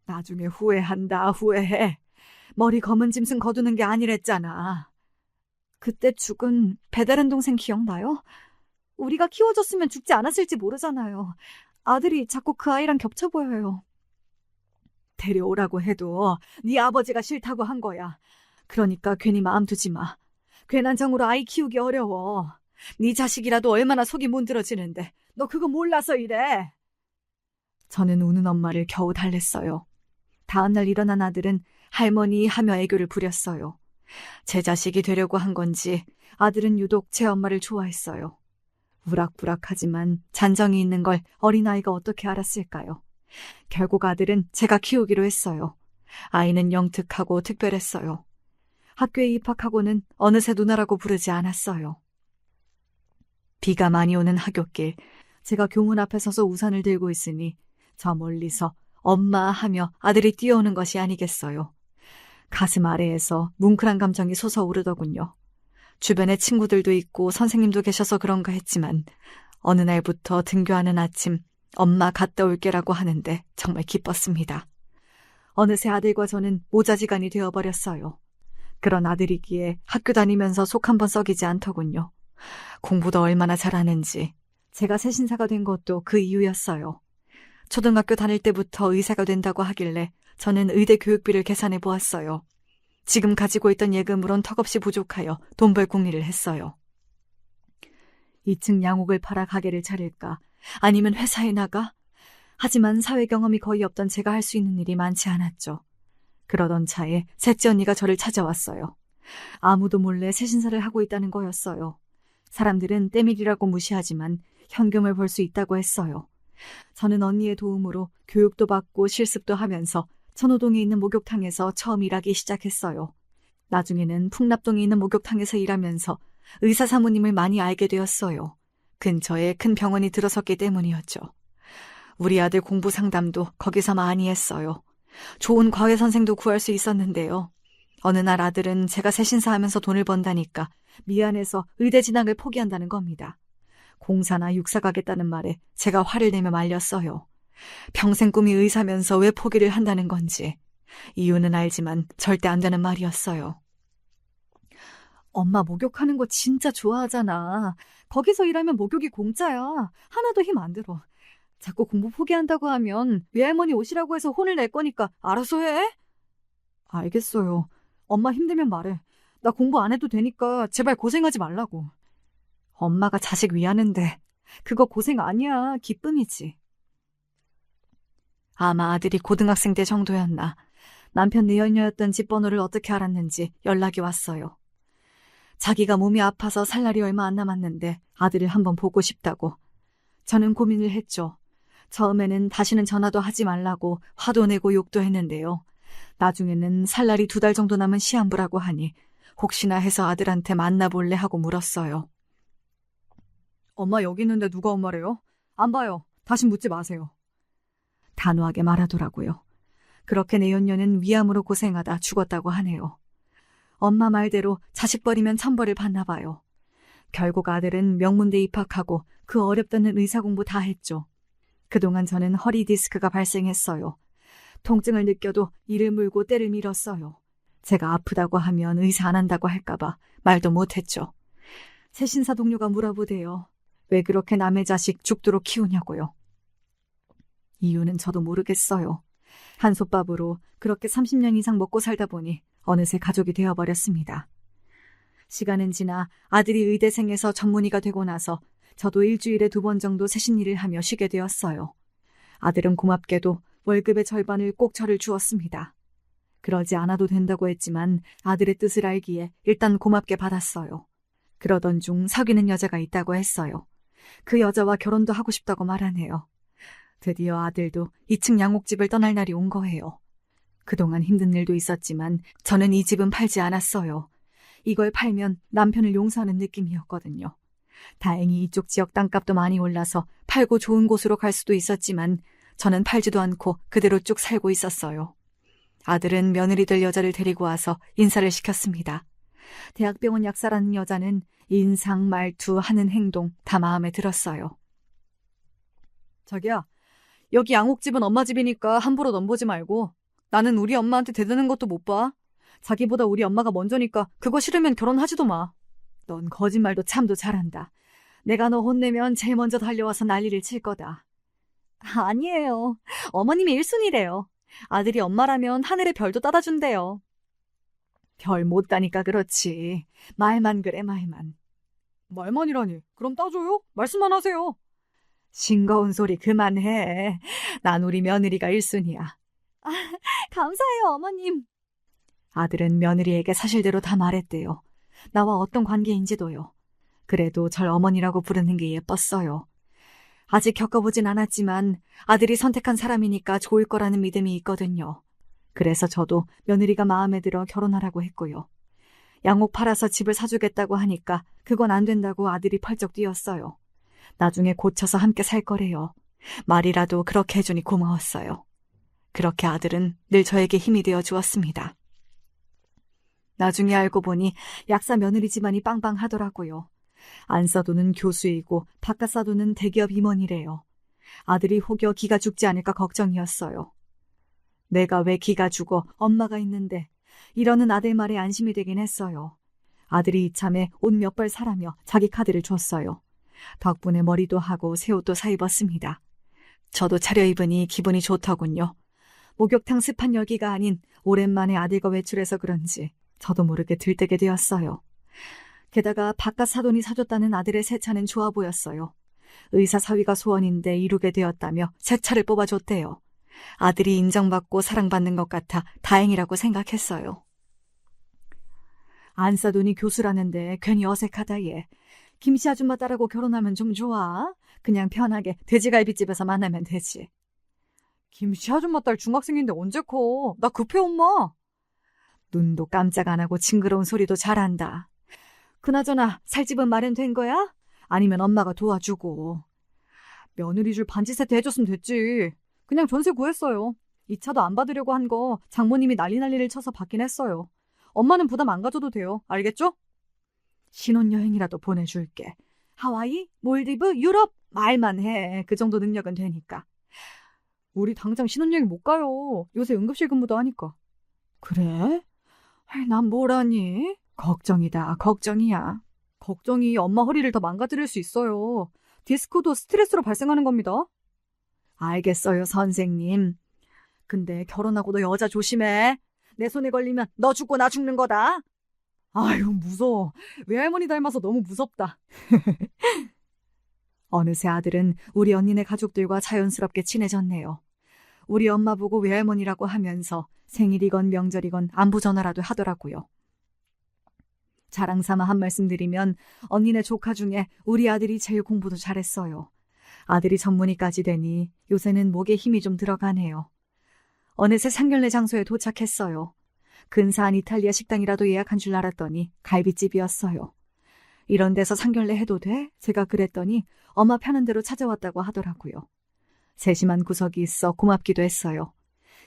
나중에 후회한다, 후회해. 머리 검은 짐승 거두는 게 아니랬잖아. 그때 죽은 배다른 동생 기억나요? 우리가 키워줬으면 죽지 않았을지 모르잖아요. 아들이 자꾸 그 아이랑 겹쳐 보여요. 데려오라고 해도 네 아버지가 싫다고 한 거야. 그러니까 괜히 마음 두지 마. 괜한 정으로 아이 키우기 어려워. 네 자식이라도 얼마나 속이 문드러지는데 너 그거 몰라서 이래. 저는 우는 엄마를 겨우 달랬어요. 다음날 일어난 아들은 할머니 하며 애교를 부렸어요. 제 자식이 되려고 한 건지 아들은 유독 제 엄마를 좋아했어요. 우락부락하지만 잔정이 있는 걸 어린아이가 어떻게 알았을까요? 결국 아들은 제가 키우기로 했어요. 아이는 영특하고 특별했어요. 학교에 입학하고는 어느새 누나라고 부르지 않았어요. 비가 많이 오는 하굣길, 제가 교문 앞에 서서 우산을 들고 있으니 저 멀리서 엄마 하며 아들이 뛰어오는 것이 아니겠어요. 가슴 아래에서 뭉클한 감정이 솟아오르더군요. 주변에 친구들도 있고 선생님도 계셔서 그런가 했지만 어느 날부터 등교하는 아침 엄마 갔다 올게라고 하는데 정말 기뻤습니다. 어느새 아들과 저는 모자지간이 되어버렸어요. 그런 아들이기에 학교 다니면서 속 한번 썩이지 않더군요. 공부도 얼마나 잘하는지. 제가 새신사가 된 것도 그 이유였어요. 초등학교 다닐 때부터 의사가 된다고 하길래 저는 의대 교육비를 계산해 보았어요. 지금 가지고 있던 예금으론 턱없이 부족하여 돈 벌 궁리를 했어요. 2층 양옥을 팔아 가게를 차릴까? 아니면 회사에 나가? 하지만 사회 경험이 거의 없던 제가 할 수 있는 일이 많지 않았죠. 그러던 차에 셋째 언니가 저를 찾아왔어요. 아무도 몰래 새신사를 하고 있다는 거였어요. 사람들은 때밀이라고 무시하지만 현금을 벌 수 있다고 했어요. 저는 언니의 도움으로 교육도 받고 실습도 하면서 천호동에 있는 목욕탕에서 처음 일하기 시작했어요. 나중에는 풍납동에 있는 목욕탕에서 일하면서 의사 사모님을 많이 알게 되었어요. 근처에 큰 병원이 들어섰기 때문이었죠. 우리 아들 공부 상담도 거기서 많이 했어요. 좋은 과외 선생도 구할 수 있었는데요. 어느 날 아들은 제가 새신사하면서 돈을 번다니까 미안해서 의대 진학을 포기한다는 겁니다. 공사나 육사 가겠다는 말에 제가 화를 내며 말렸어요. 평생 꿈이 의사면서 왜 포기를 한다는 건지. 이유는 알지만 절대 안 되는 말이었어요. 엄마 목욕하는 거 진짜 좋아하잖아. 거기서 일하면 목욕이 공짜야. 하나도 힘 안 들어. 자꾸 공부 포기한다고 하면 외할머니 오시라고 해서 혼을 낼 거니까 알아서 해. 알겠어요. 엄마 힘들면 말해. 나 공부 안 해도 되니까 제발 고생하지 말라고. 엄마가 자식 위하는데 그거 고생 아니야. 기쁨이지. 아마 아들이 고등학생 때 정도였나. 남편 내연녀였던 집 번호를 어떻게 알았는지 연락이 왔어요. 자기가 몸이 아파서 살 날이 얼마 안 남았는데 아들을 한번 보고 싶다고. 저는 고민을 했죠. 처음에는 다시는 전화도 하지 말라고 화도 내고 욕도 했는데요. 나중에는 살 날이 2달 정도 남은 시한부라고 하니 혹시나 해서 아들한테 만나볼래 하고 물었어요. 엄마 여기 있는데 누가 엄마래요? 안 봐요. 다시 묻지 마세요. 단호하게 말하더라고요. 그렇게 내연녀는 위암으로 고생하다 죽었다고 하네요. 엄마 말대로 자식 버리면 천벌을 받나 봐요. 결국 아들은 명문대 입학하고 그 어렵다는 의사 공부 다 했죠. 그동안 저는 허리 디스크가 발생했어요. 통증을 느껴도 이를 물고 때를 밀었어요. 제가 아프다고 하면 의사 안 한다고 할까봐 말도 못했죠. 새신사 동료가 물어보대요. 왜 그렇게 남의 자식 죽도록 키우냐고요. 이유는 저도 모르겠어요. 한솥밥으로 그렇게 30년 이상 먹고 살다 보니 어느새 가족이 되어버렸습니다. 시간은 지나 아들이 의대생에서 전문의가 되고 나서 저도 일주일에 2번 정도 새신일을 하며 쉬게 되었어요. 아들은 고맙게도 월급의 절반을 꼭 저를 주었습니다. 그러지 않아도 된다고 했지만 아들의 뜻을 알기에 일단 고맙게 받았어요. 그러던 중 사귀는 여자가 있다고 했어요. 그 여자와 결혼도 하고 싶다고 말하네요. 드디어 아들도 2층 양옥집을 떠날 날이 온 거예요. 그동안 힘든 일도 있었지만 저는 이 집은 팔지 않았어요. 이걸 팔면 남편을 용서하는 느낌이었거든요. 다행히 이쪽 지역 땅값도 많이 올라서 팔고 좋은 곳으로 갈 수도 있었지만 저는 팔지도 않고 그대로 쭉 살고 있었어요. 아들은 며느리 될 여자를 데리고 와서 인사를 시켰습니다. 대학병원 약사라는 여자는 인상, 말투, 하는 행동 다 마음에 들었어요. 자기야, 여기 양옥집은 엄마 집이니까 함부로 넘보지 말고 나는 우리 엄마한테 대드는 것도 못 봐. 자기보다 우리 엄마가 먼저니까 그거 싫으면 결혼하지도 마. 넌 거짓말도 참도 잘한다. 내가 너 혼내면 제일 먼저 달려와서 난리를 칠 거다. 아니에요. 어머님이 1순위래요. 아들이 엄마라면 하늘의 별도 따다 준대요. 별 못 따니까 그렇지. 말만 그래, 말만. 말만이라니. 그럼 따줘요? 말씀만 하세요. 싱거운 소리 그만해. 난 우리 며느리가 1순위야. 아, 감사해요, 어머님. 아들은 며느리에게 사실대로 다 말했대요. 나와 어떤 관계인지도요. 그래도 절 어머니라고 부르는 게 예뻤어요. 아직 겪어보진 않았지만 아들이 선택한 사람이니까 좋을 거라는 믿음이 있거든요. 그래서 저도 며느리가 마음에 들어 결혼하라고 했고요. 양옥 팔아서 집을 사주겠다고 하니까 그건 안 된다고 아들이 펄쩍 뛰었어요. 나중에 고쳐서 함께 살 거래요. 말이라도 그렇게 해주니 고마웠어요. 그렇게 아들은 늘 저에게 힘이 되어 주었습니다. 나중에 알고 보니 약사 며느리 집안이 빵빵하더라고요. 안사도는 교수이고 바깥사도는 대기업 임원이래요. 아들이 혹여 기가 죽지 않을까 걱정이었어요. 내가 왜 기가 죽어 엄마가 있는데 이러는 아들 말에 안심이 되긴 했어요. 아들이 이참에 옷 몇 벌 사라며 자기 카드를 줬어요. 덕분에 머리도 하고 새 옷도 사 입었습니다. 저도 차려입으니 기분이 좋더군요. 목욕탕 습한 열기가 아닌 오랜만에 아들과 외출해서 그런지 저도 모르게 들뜨게 되었어요. 게다가 바깥 사돈이 사줬다는 아들의 새 차는 좋아 보였어요. 의사 사위가 소원인데 이루게 되었다며 새 차를 뽑아줬대요. 아들이 인정받고 사랑받는 것 같아 다행이라고 생각했어요. 안사돈이 교수라는데 괜히 어색하다 얘. 김씨 아줌마 딸하고 결혼하면 좀 좋아. 그냥 편하게 돼지갈비집에서 만나면 되지. 김씨 아줌마 딸 중학생인데 언제 커? 나 급해 엄마. 눈도 깜짝 안 하고 징그러운 소리도 잘한다. 그나저나 살 집은 마련된 거야? 아니면 엄마가 도와주고. 며느리 줄 반지 세트 해줬으면 됐지. 그냥 전세 구했어요. 이 차도 안 받으려고 한 거 장모님이 난리를 쳐서 받긴 했어요. 엄마는 부담 안 가져도 돼요. 알겠죠? 신혼여행이라도 보내줄게. 하와이, 몰디브, 유럽 말만 해. 그 정도 능력은 되니까. 우리 당장 신혼여행 못 가요. 요새 응급실 근무도 하니까. 그래? 난 뭐라니? 걱정이다. 걱정이야. 걱정이 엄마 허리를 더 망가뜨릴 수 있어요. 디스크도 스트레스로 발생하는 겁니다. 알겠어요, 선생님. 근데 결혼하고 너 여자 조심해. 내 손에 걸리면 너 죽고 나 죽는 거다. 아유, 무서워. 외할머니 닮아서 너무 무섭다. 어느새 아들은 우리 언니네 가족들과 자연스럽게 친해졌네요. 우리 엄마 보고 외할머니라고 하면서 생일이건 명절이건 안부 전화라도 하더라고요. 자랑삼아 한 말씀 드리면 언니네 조카 중에 우리 아들이 제일 공부도 잘했어요. 아들이 전문의까지 되니 요새는 목에 힘이 좀 들어가네요. 어느새 상견례 장소에 도착했어요. 근사한 이탈리아 식당이라도 예약한 줄 알았더니 갈비집이었어요. 이런 데서 상견례 해도 돼? 제가 그랬더니 엄마 편한 대로 찾아왔다고 하더라고요. 세심한 구석이 있어 고맙기도 했어요.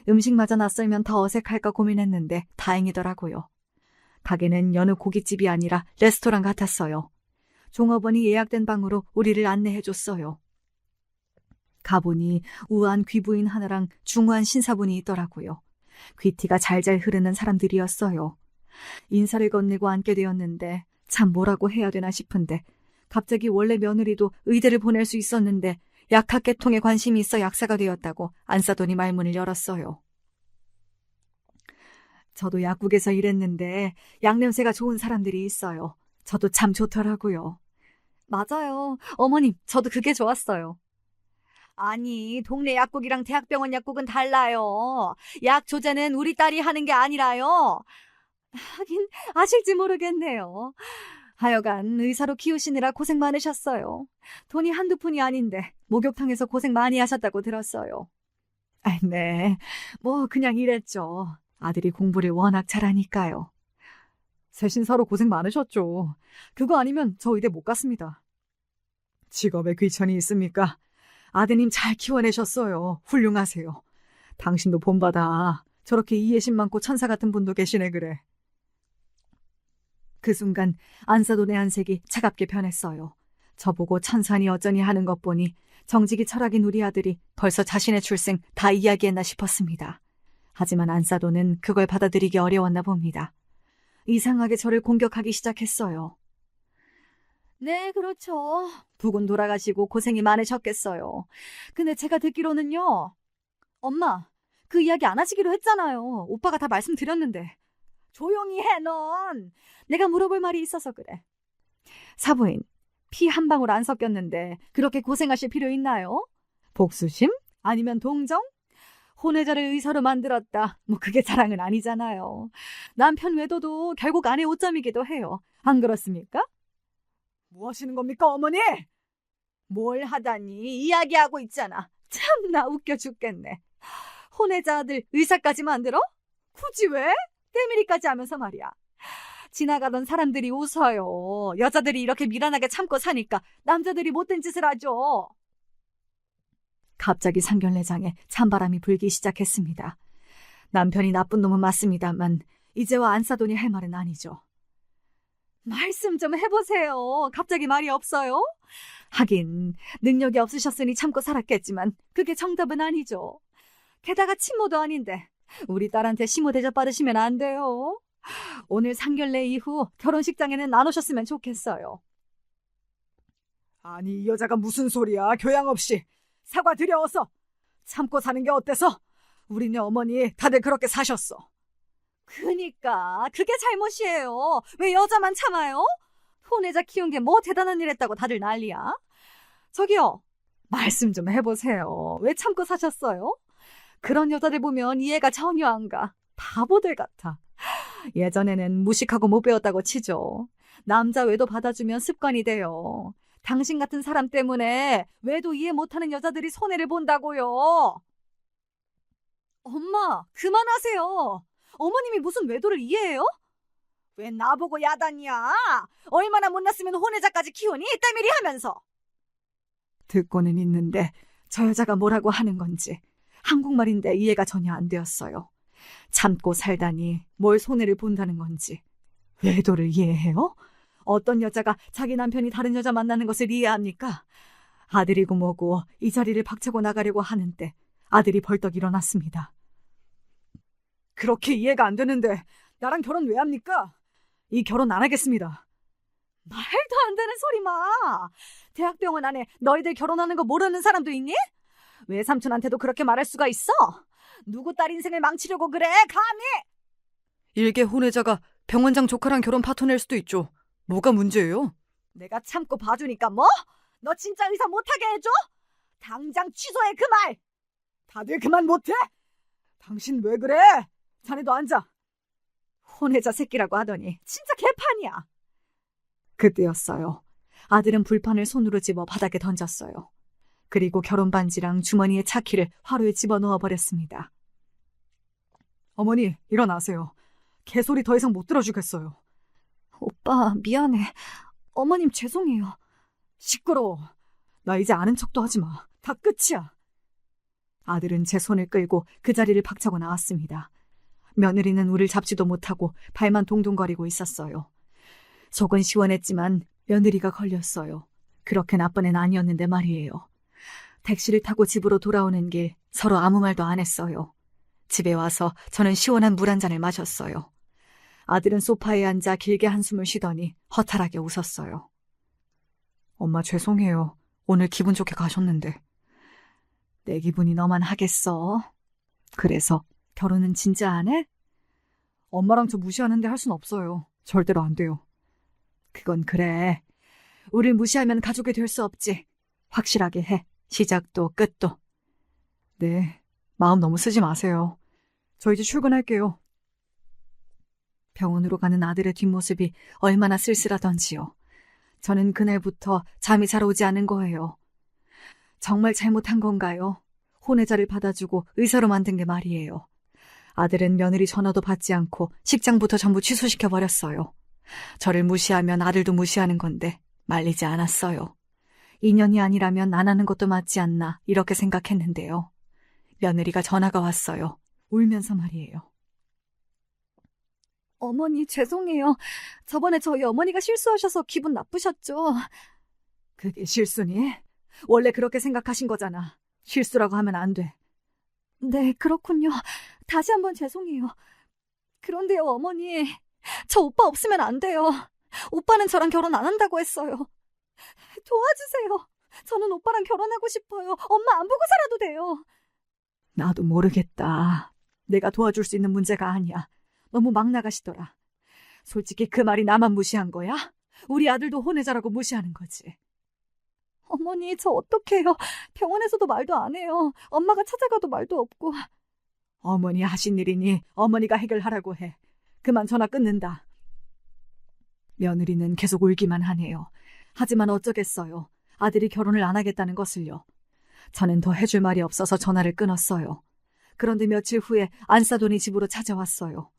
음식마저 낯설면 더 어색할까 고민했는데 다행이더라고요. 가게는 여느 고깃집이 아니라 레스토랑 같았어요. 종업원이 예약된 방으로 우리를 안내해줬어요. 가보니 우아한 귀부인 하나랑 중후한 신사분이 있더라고요. 귀티가 잘잘 흐르는 사람들이었어요. 인사를 건네고 앉게 되었는데 참 뭐라고 해야 되나 싶은데 갑자기 원래 며느리도 의대를 보낼 수 있었는데 약학계통에 관심이 있어 약사가 되었다고 안사돈이 말문을 열었어요. 저도 약국에서 일했는데 약 냄새가 좋은 사람들이 있어요. 저도 참 좋더라고요. 맞아요. 어머님, 저도 그게 좋았어요. 아니, 동네 약국이랑 대학병원 약국은 달라요. 약 조제는 우리 딸이 하는 게 아니라요. 하긴 아실지 모르겠네요. 하여간 의사로 키우시느라 고생 많으셨어요. 돈이 한두 푼이 아닌데 목욕탕에서 고생 많이 하셨다고 들었어요. 네, 뭐 그냥 이랬죠. 아들이 공부를 워낙 잘하니까요. 세신사로 고생 많으셨죠. 그거 아니면 저 의대 못 갔습니다. 직업에 귀천이 있습니까? 아드님 잘 키워내셨어요. 훌륭하세요. 당신도 본받아. 저렇게 이해심 많고 천사 같은 분도 계시네 그래. 그 순간 안사돈의 안색이 차갑게 변했어요. 저보고 천사니 어쩌니 하는 것 보니 정직이 철학인 우리 아들이 벌써 자신의 출생 다 이야기했나 싶었습니다. 하지만 안사도는 그걸 받아들이기 어려웠나 봅니다. 이상하게 저를 공격하기 시작했어요. 네, 그렇죠. 부군 돌아가시고 고생이 많으셨겠어요. 근데 제가 듣기로는요. 엄마, 그 이야기 안 하시기로 했잖아요. 오빠가 다 말씀드렸는데. 조용히 해, 넌. 내가 물어볼 말이 있어서 그래. 사부인, 피 한 방울 안 섞였는데 그렇게 고생하실 필요 있나요? 복수심? 아니면 동정? 혼외자를 의사로 만들었다. 뭐 그게 자랑은 아니잖아요. 남편 외도도 결국 아내 오점이기도 해요. 안 그렇습니까? 뭐 하시는 겁니까, 어머니? 뭘 하다니 이야기하고 있잖아. 참나 웃겨 죽겠네. 혼외자 아들 의사까지 만들어? 굳이 왜? 때밀이까지 하면서 말이야. 지나가던 사람들이 웃어요. 여자들이 이렇게 미련하게 참고 사니까 남자들이 못된 짓을 하죠. 갑자기 상견례장에 찬바람이 불기 시작했습니다. 남편이 나쁜 놈은 맞습니다만 이제와 안사돈이 할 말은 아니죠. 말씀 좀 해보세요. 갑자기 말이 없어요? 하긴 능력이 없으셨으니 참고 살았겠지만 그게 정답은 아니죠. 게다가 친모도 아닌데 우리 딸한테 시모 대접 받으시면 안 돼요. 오늘 상견례 이후 결혼식장에는 안 오셨으면 좋겠어요. 아니 이 여자가 무슨 소리야. 교양 없이. 사과드려 어서. 참고 사는 게 어때서? 우리네 어머니 다들 그렇게 사셨어. 그니까 그게 잘못이에요. 왜 여자만 참아요? 혼외자 키운 게 뭐 대단한 일 했다고 다들 난리야. 저기요. 말씀 좀 해보세요. 왜 참고 사셨어요? 그런 여자들 보면 이해가 전혀 안 가. 바보들 같아. 예전에는 무식하고 못 배웠다고 치죠. 남자 외도 받아주면 습관이 돼요. 당신 같은 사람 때문에 외도 이해 못하는 여자들이 손해를 본다고요. 엄마, 그만하세요. 어머님이 무슨 외도를 이해해요? 왜 나보고 야단이야? 얼마나 못났으면 혼외자까지 키우니? 때밀이 하면서. 듣고는 있는데 저 여자가 뭐라고 하는 건지 한국말인데 이해가 전혀 안 되었어요. 참고 살다니 뭘 손해를 본다는 건지. 외도를 이해해요? 어떤 여자가 자기 남편이 다른 여자 만나는 것을 이해합니까? 아들이고 뭐고 이 자리를 박차고 나가려고 하는데 아들이 벌떡 일어났습니다. 그렇게 이해가 안 되는데 나랑 결혼 왜 합니까? 이 결혼 안 하겠습니다. 말도 안 되는 소리 마. 대학병원 안에 너희들 결혼하는 거 모르는 사람도 있니? 외삼촌한테도 그렇게 말할 수가 있어? 누구 딸 인생을 망치려고 그래? 감히! 일개 혼외자가 병원장 조카랑 결혼 파토 낼 수도 있죠. 뭐가 문제예요? 내가 참고 봐주니까 뭐? 너 진짜 의사 못하게 해줘? 당장 취소해 그 말! 다들 그만 못해? 당신 왜 그래? 자네도 앉아. 혼외자 새끼라고 하더니 진짜 개판이야. 그때였어요. 아들은 불판을 손으로 집어 바닥에 던졌어요. 그리고 결혼 반지랑 주머니에 차키를 화로에 집어넣어 버렸습니다. 어머니, 일어나세요. 개소리 더 이상 못 들어주겠어요. 오빠, 미안해. 어머님 죄송해요. 시끄러워. 나 이제 아는 척도 하지 마. 다 끝이야. 아들은 제 손을 끌고 그 자리를 박차고 나왔습니다. 며느리는 우릴 잡지도 못하고 발만 동동거리고 있었어요. 속은 시원했지만 며느리가 걸렸어요. 그렇게 나쁜 애는 아니었는데 말이에요. 택시를 타고 집으로 돌아오는 길 서로 아무 말도 안 했어요. 집에 와서 저는 시원한 물 한 잔을 마셨어요. 아들은 소파에 앉아 길게 한숨을 쉬더니 허탈하게 웃었어요. 엄마 죄송해요. 오늘 기분 좋게 가셨는데. 내 기분이 너만 하겠어. 그래서 결혼은 진짜 안 해? 엄마랑 저 무시하는데 할 순 없어요. 절대로 안 돼요. 그건 그래. 우릴 무시하면 가족이 될 수 없지. 확실하게 해. 시작도 끝도. 네, 마음 너무 쓰지 마세요. 저 이제 출근할게요. 병원으로 가는 아들의 뒷모습이 얼마나 쓸쓸하던지요. 저는 그날부터 잠이 잘 오지 않은 거예요. 정말 잘못한 건가요? 혼외자를 받아주고 의사로 만든 게 말이에요. 아들은 며느리 전화도 받지 않고 식장부터 전부 취소시켜버렸어요. 저를 무시하면 아들도 무시하는 건데 말리지 않았어요. 인연이 아니라면 안 하는 것도 맞지 않나 이렇게 생각했는데요. 며느리가 전화가 왔어요. 울면서 말이에요. 어머니 죄송해요. 저번에 저희 어머니가 실수하셔서 기분 나쁘셨죠? 그게 실수니? 원래 그렇게 생각하신 거잖아. 실수라고 하면 안 돼. 네, 그렇군요. 다시 한번 죄송해요. 그런데요, 어머니. 저 오빠 없으면 안 돼요. 오빠는 저랑 결혼 안 한다고 했어요. 도와주세요. 저는 오빠랑 결혼하고 싶어요. 엄마 안 보고 살아도 돼요. 나도 모르겠다. 내가 도와줄 수 있는 문제가 아니야. 너무 막 나가시더라. 솔직히 그 말이 나만 무시한 거야? 우리 아들도 혼외자라고 무시하는 거지. 어머니, 저 어떡해요. 병원에서도 말도 안 해요. 엄마가 찾아가도 말도 없고. 어머니 하신 일이니 어머니가 해결하라고 해. 그만 전화 끊는다. 며느리는 계속 울기만 하네요. 하지만 어쩌겠어요. 아들이 결혼을 안 하겠다는 것을요. 저는 더 해줄 말이 없어서 전화를 끊었어요. 그런데 며칠 후에 안사돈이 집으로 찾아왔어요.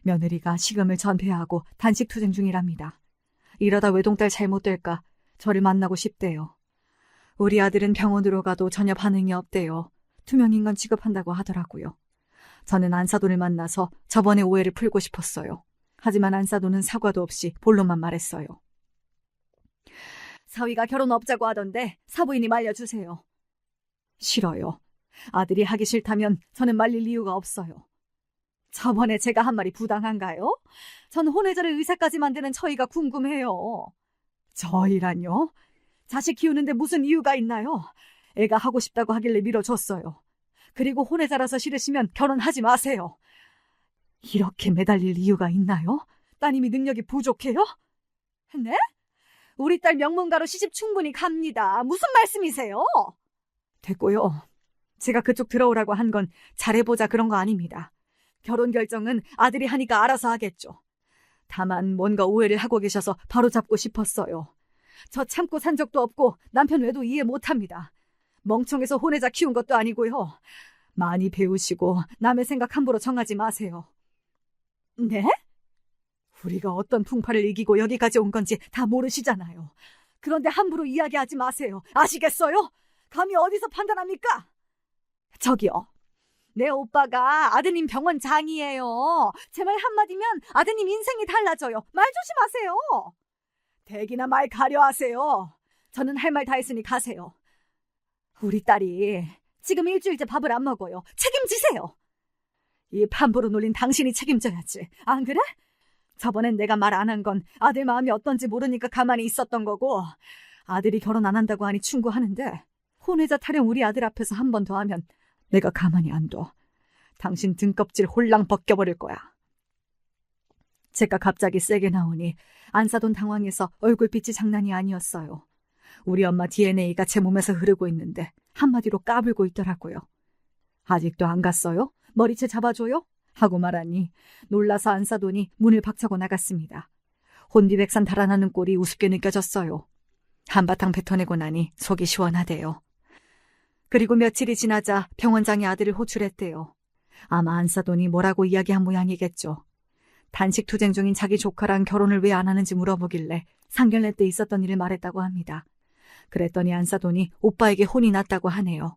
며느리가 식음을 전폐하고 단식투쟁 중이랍니다. 이러다 외동딸 잘못될까 저를 만나고 싶대요. 우리 아들은 병원으로 가도 전혀 반응이 없대요. 투명인간 취급한다고 하더라고요. 저는 안사돈을 만나서 저번에 오해를 풀고 싶었어요. 하지만 안사돈은 사과도 없이 본론만 말했어요. 사위가 결혼 없자고 하던데 사부인이 말려주세요. 싫어요. 아들이 하기 싫다면 저는 말릴 이유가 없어요. 저번에 제가 한 말이 부당한가요? 전 혼외자를 의사까지 만드는 저희가 궁금해요. 저희란요? 자식 키우는데 무슨 이유가 있나요? 애가 하고 싶다고 하길래 밀어줬어요. 그리고 혼외자라서 싫으시면 결혼하지 마세요. 이렇게 매달릴 이유가 있나요? 따님이 능력이 부족해요? 네? 우리 딸 명문가로 시집 충분히 갑니다. 무슨 말씀이세요? 됐고요. 제가 그쪽 들어오라고 한 건 잘해보자 그런 거 아닙니다. 결혼 결정은 아들이 하니까 알아서 하겠죠. 다만 뭔가 오해를 하고 계셔서 바로잡고 싶었어요. 저 참고 산 적도 없고 남편 외도 이해 못합니다. 멍청해서 혼외자 키운 것도 아니고요. 많이 배우시고 남의 생각 함부로 정하지 마세요. 네? 우리가 어떤 풍파를 이기고 여기까지 온 건지 다 모르시잖아요. 그런데 함부로 이야기하지 마세요. 아시겠어요? 감히 어디서 판단합니까? 저기요. 내 오빠가 아드님 병원장이에요. 제 말 한마디면 아드님 인생이 달라져요. 말 조심하세요. 대기나 말 가려 하세요. 저는 할 말 다 했으니 가세요. 우리 딸이 지금 일주일째 밥을 안 먹어요. 책임지세요. 이 함부로 놀린 당신이 책임져야지. 안 그래? 저번엔 내가 말 안 한 건 아들 마음이 어떤지 모르니까 가만히 있었던 거고, 아들이 결혼 안 한다고 하니 충고하는데 혼외자 타령 우리 아들 앞에서 한 번 더 하면 내가 가만히 안 둬. 당신 등껍질 홀랑 벗겨버릴 거야. 제가 갑자기 세게 나오니 안사돈 당황해서 얼굴빛이 장난이 아니었어요. 우리 엄마 DNA가 제 몸에서 흐르고 있는데 한마디로 까불고 있더라고요. 아직도 안 갔어요? 머리채 잡아줘요? 하고 말하니 놀라서 안사돈이 문을 박차고 나갔습니다. 혼비백산 달아나는 꼴이 우습게 느껴졌어요. 한바탕 뱉어내고 나니 속이 시원하대요. 그리고 며칠이 지나자 병원장이 아들을 호출했대요. 아마 안사돈이 뭐라고 이야기한 모양이겠죠. 단식투쟁 중인 자기 조카랑 결혼을 왜 안 하는지 물어보길래 상견례 때 있었던 일을 말했다고 합니다. 그랬더니 안사돈이 오빠에게 혼이 났다고 하네요.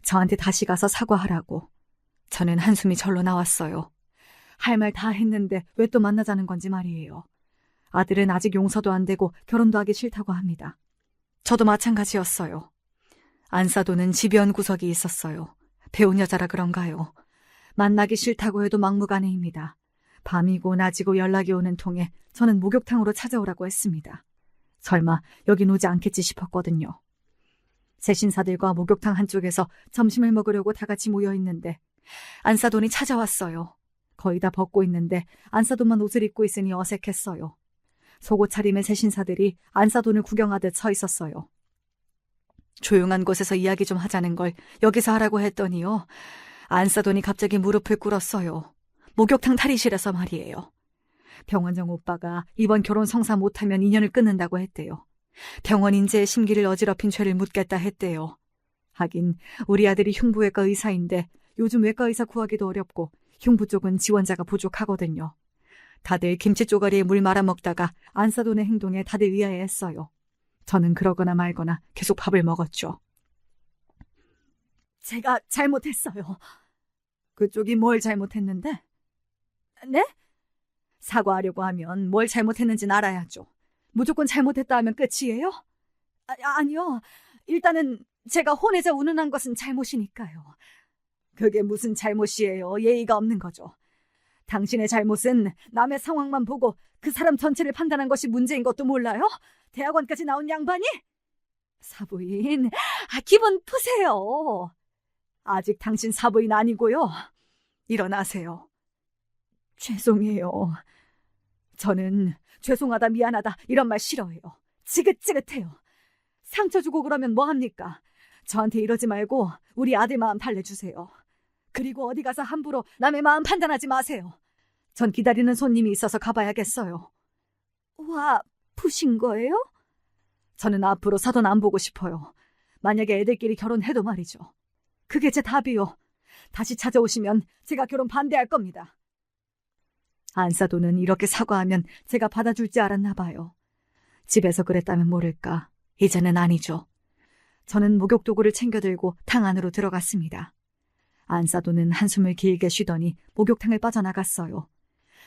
저한테 다시 가서 사과하라고. 저는 한숨이 절로 나왔어요. 할 말 다 했는데 왜 또 만나자는 건지 말이에요. 아들은 아직 용서도 안 되고 결혼도 하기 싫다고 합니다. 저도 마찬가지였어요. 안사돈은 집요한 구석이 있었어요. 배운 여자라 그런가요? 만나기 싫다고 해도 막무가내입니다. 밤이고 낮이고 연락이 오는 통에 저는 목욕탕으로 찾아오라고 했습니다. 설마 여긴 오지 않겠지 싶었거든요. 새 신사들과 목욕탕 한쪽에서 점심을 먹으려고 다 같이 모여있는데 안사돈이 찾아왔어요. 거의 다 벗고 있는데 안사돈만 옷을 입고 있으니 어색했어요. 속옷 차림의 새 신사들이 안사돈을 구경하듯 서 있었어요. 조용한 곳에서 이야기 좀 하자는 걸 여기서 하라고 했더니요. 안사돈이 갑자기 무릎을 꿇었어요. 목욕탕 탈의실에서 말이에요. 병원장 오빠가 이번 결혼 성사 못하면 인연을 끊는다고 했대요. 병원 인재의 심기를 어지럽힌 죄를 묻겠다 했대요. 하긴 우리 아들이 흉부외과 의사인데 요즘 외과 의사 구하기도 어렵고 흉부 쪽은 지원자가 부족하거든요. 다들 김치 쪼가리에 물 말아먹다가 안사돈의 행동에 다들 의아해했어요. 저는 그러거나 말거나 계속 밥을 먹었죠. 제가 잘못했어요. 그쪽이 뭘 잘못했는데? 네? 사과하려고 하면 뭘 잘못했는지는 알아야죠. 무조건 잘못했다 하면 끝이에요? 아니요. 일단은 제가 혼외자 운운한 것은 잘못이니까요. 그게 무슨 잘못이에요? 예의가 없는 거죠. 당신의 잘못은 남의 상황만 보고 그 사람 전체를 판단한 것이 문제인 것도 몰라요? 대학원까지 나온 양반이? 사부인, 기분 푸세요. 아직 당신 사부인 아니고요. 일어나세요. 죄송해요. 저는 죄송하다 미안하다 이런 말 싫어해요. 지긋지긋해요. 상처 주고 그러면 뭐합니까? 저한테 이러지 말고 우리 아들 마음 달래주세요. 그리고 어디 가서 함부로 남의 마음 판단하지 마세요. 전 기다리는 손님이 있어서 가봐야겠어요. 와, 푸신 거예요? 저는 앞으로 사돈 안 보고 싶어요. 만약에 애들끼리 결혼해도 말이죠. 그게 제 답이요. 다시 찾아오시면 제가 결혼 반대할 겁니다. 안사돈은 이렇게 사과하면 제가 받아줄지 알았나 봐요. 집에서 그랬다면 모를까. 이제는 아니죠. 저는 목욕도구를 챙겨들고 탕 안으로 들어갔습니다. 안사돈은 한숨을 길게 쉬더니 목욕탕을 빠져나갔어요.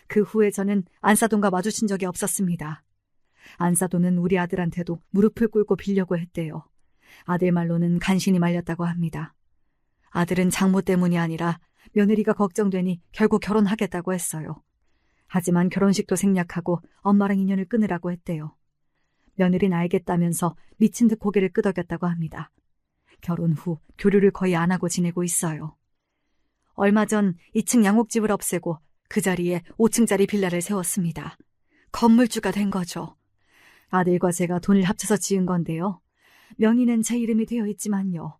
그 후에 저는 안사돈과 마주친 적이 없었습니다. 안사돈은 우리 아들한테도 무릎을 꿇고 빌려고 했대요. 아들 말로는 간신히 말렸다고 합니다. 아들은 장모 때문이 아니라 며느리가 걱정되니 결국 결혼하겠다고 했어요. 하지만 결혼식도 생략하고 엄마랑 인연을 끊으라고 했대요. 며느리는 알겠다면서 미친 듯 고개를 끄덕였다고 합니다. 결혼 후 교류를 거의 안 하고 지내고 있어요. 얼마 전 2층 양옥집을 없애고 그 자리에 5층짜리 빌라를 세웠습니다. 건물주가 된 거죠. 아들과 제가 돈을 합쳐서 지은 건데요. 명의는 제 이름이 되어 있지만요.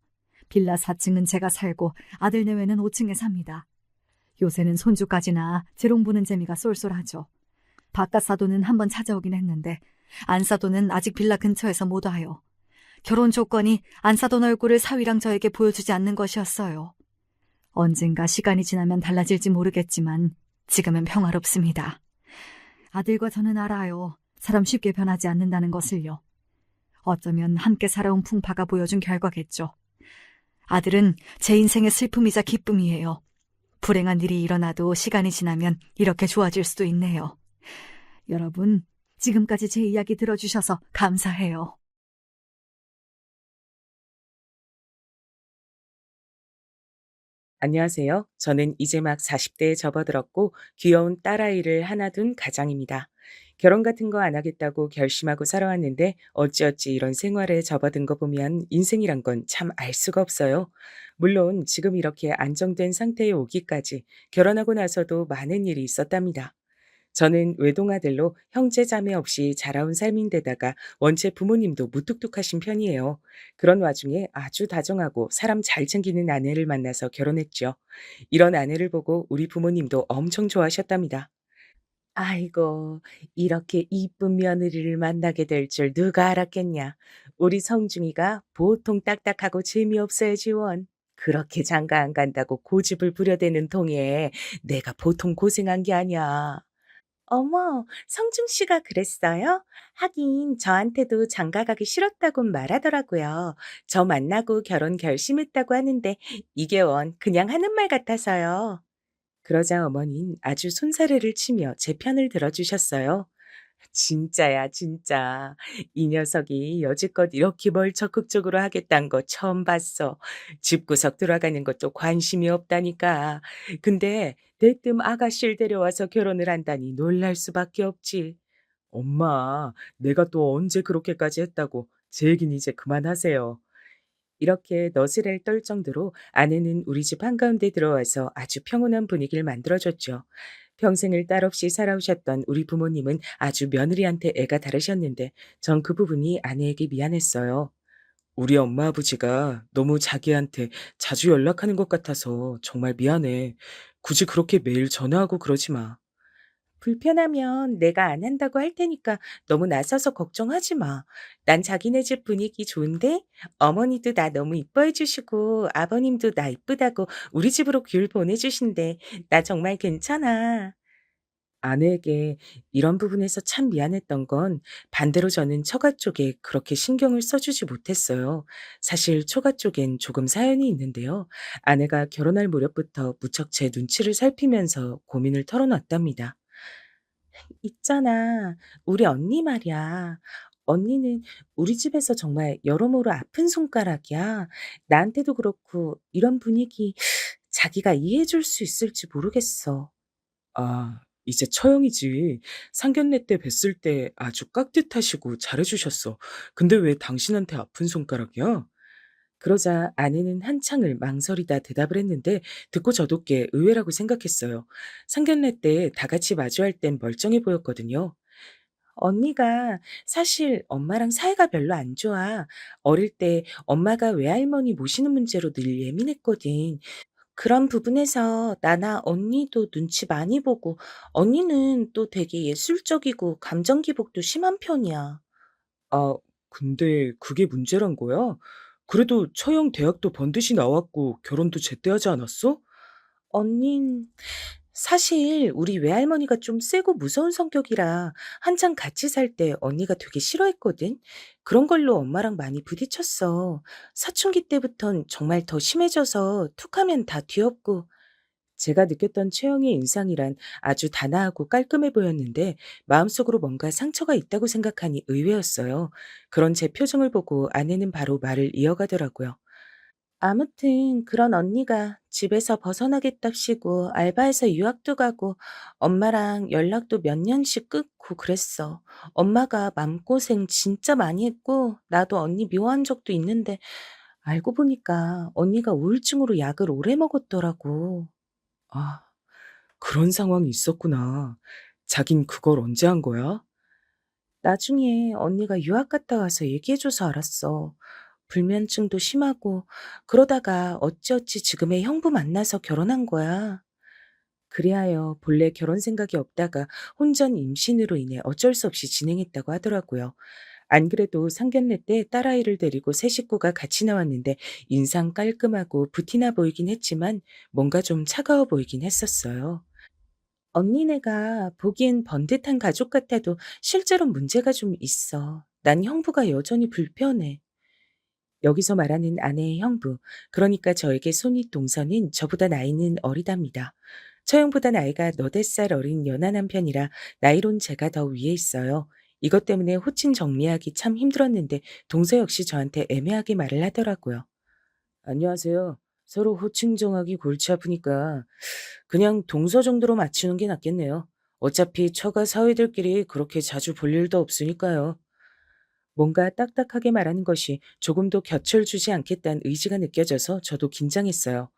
빌라 4층은 제가 살고 아들 내외는 5층에 삽니다. 요새는 손주까지나 재롱 보는 재미가 쏠쏠하죠. 바깥 사돈은 한번 찾아오긴 했는데 안사돈은 아직 빌라 근처에서 못 와요. 결혼 조건이 안사돈 얼굴을 사위랑 저에게 보여주지 않는 것이었어요. 언젠가 시간이 지나면 달라질지 모르겠지만 지금은 평화롭습니다. 아들과 저는 알아요. 사람 쉽게 변하지 않는다는 것을요. 어쩌면 함께 살아온 풍파가 보여준 결과겠죠. 아들은 제 인생의 슬픔이자 기쁨이에요. 불행한 일이 일어나도 시간이 지나면 이렇게 좋아질 수도 있네요. 여러분, 지금까지 제 이야기 들어주셔서 감사해요. 안녕하세요. 저는 이제 막 40대에 접어들었고 귀여운 딸아이를 하나 둔 가장입니다. 결혼 같은 거 안 하겠다고 결심하고 살아왔는데 어찌어찌 이런 생활에 접어든 거 보면 인생이란 건 참 알 수가 없어요. 물론 지금 이렇게 안정된 상태에 오기까지 결혼하고 나서도 많은 일이 있었답니다. 저는 외동아들로 형제 자매 없이 자라온 삶인데다가 원체 부모님도 무뚝뚝하신 편이에요. 그런 와중에 아주 다정하고 사람 잘 챙기는 아내를 만나서 결혼했죠. 이런 아내를 보고 우리 부모님도 엄청 좋아하셨답니다. 아이고, 이렇게 이쁜 며느리를 만나게 될 줄 누가 알았겠냐. 우리 성중이가 보통 딱딱하고 재미없어야지 원. 그렇게 장가 안 간다고 고집을 부려대는 통에 내가 보통 고생한 게 아니야. 어머, 성중 씨가 그랬어요? 하긴 저한테도 장가 가기 싫었다고 말하더라고요. 저 만나고 결혼 결심했다고 하는데 이게 원 그냥 하는 말 같아서요. 그러자 어머닌 아주 손사래를 치며 제 편을 들어주셨어요. 진짜야, 진짜. 이 녀석이 여지껏 이렇게 뭘 적극적으로 하겠다는 거 처음 봤어. 집구석 들어가는 것도 관심이 없다니까. 근데 대뜸 아가씨를 데려와서 결혼을 한다니 놀랄 수밖에 없지. 엄마, 내가 또 언제 그렇게까지 했다고. 제 얘기는 이제 그만하세요. 이렇게 너스레를 떨 정도로 아내는 우리 집 한가운데 들어와서 아주 평온한 분위기를 만들어줬죠. 평생을 딸 없이 살아오셨던 우리 부모님은 아주 며느리한테 애가 다르셨는데 전 그 부분이 아내에게 미안했어요. 우리 엄마 아버지가 너무 자기한테 자주 연락하는 것 같아서 정말 미안해. 굳이 그렇게 매일 전화하고 그러지 마. 불편하면 내가 안 한다고 할 테니까 너무 나서서 걱정하지 마. 난 자기네 집 분위기 좋은데 어머니도 나 너무 이뻐해 주시고 아버님도 나 이쁘다고 우리 집으로 귤 보내주신대. 나 정말 괜찮아. 아내에게 이런 부분에서 참 미안했던 건 반대로 저는 처가 쪽에 그렇게 신경을 써주지 못했어요. 사실 처가 쪽엔 조금 사연이 있는데요. 아내가 결혼할 무렵부터 무척 제 눈치를 살피면서 고민을 털어놨답니다. 있잖아. 우리 언니 말이야. 언니는 우리 집에서 정말 여러모로 아픈 손가락이야. 나한테도 그렇고 이런 분위기 자기가 이해해 줄 수 있을지 모르겠어. 아, 이제 처형이지. 상견례 때 뵀을 때 아주 깍듯하시고 잘해주셨어. 근데 왜 당신한테 아픈 손가락이야? 그러자 아내는 한창을 망설이다 대답을 했는데 듣고 저도 꽤 의외라고 생각했어요. 상견례 때 다 같이 마주할 땐 멀쩡해 보였거든요. 언니가 사실 엄마랑 사이가 별로 안 좋아. 어릴 때 엄마가 외할머니 모시는 문제로 늘 예민했거든. 그런 부분에서 나나 언니도 눈치 많이 보고 언니는 또 되게 예술적이고 감정 기복도 심한 편이야. 아, 근데 그게 문제란 거야? 그래도 처형 대학도 번듯이 나왔고 결혼도 제때 하지 않았어? 언닌 사실 우리 외할머니가 좀 세고 무서운 성격이라 한창 같이 살 때 언니가 되게 싫어했거든. 그런 걸로 엄마랑 많이 부딪혔어. 사춘기 때부턴 정말 더 심해져서 툭하면 다 뒤엎고 제가 느꼈던 최영의 인상이란 아주 단아하고 깔끔해 보였는데 마음속으로 뭔가 상처가 있다고 생각하니 의외였어요. 그런 제 표정을 보고 아내는 바로 말을 이어가더라고요. 아무튼 그런 언니가 집에서 벗어나겠답시고 알바해서 유학도 가고 엄마랑 연락도 몇 년씩 끊고 그랬어. 엄마가 맘고생 진짜 많이 했고 나도 언니 미워한 적도 있는데 알고 보니까 언니가 우울증으로 약을 오래 먹었더라고. 아, 그런 상황이 있었구나. 자긴 그걸 언제 한 거야? 나중에 언니가 유학 갔다 와서 얘기해줘서 알았어. 불면증도 심하고 그러다가 어찌어찌 지금의 형부 만나서 결혼한 거야. 그리하여 본래 결혼 생각이 없다가 혼전 임신으로 인해 어쩔 수 없이 진행했다고 하더라고요. 안 그래도 상견례 때 딸아이를 데리고 세 식구가 같이 나왔는데 인상 깔끔하고 부티나 보이긴 했지만 뭔가 좀 차가워 보이긴 했었어요. 언니네가 보기엔 번듯한 가족 같아도 실제로 문제가 좀 있어. 난 형부가 여전히 불편해. 여기서 말하는 아내의 형부, 그러니까 저에게 손윗 동서는 저보다 나이는 어리답니다. 처형보다 나이가 너댓 살 어린 연하 남편이라 나이론 제가 더 위에 있어요. 이것 때문에 호칭 정리하기 참 힘들었는데 동서 역시 저한테 애매하게 말을 하더라고요. 안녕하세요. 서로 호칭 정하기 골치 아프니까 그냥 동서 정도로 맞추는 게 낫겠네요. 어차피 처가 사위들끼리 그렇게 자주 볼 일도 없으니까요. 뭔가 딱딱하게 말하는 것이 조금도 곁을 주지 않겠다는 의지가 느껴져서 저도 긴장했어요.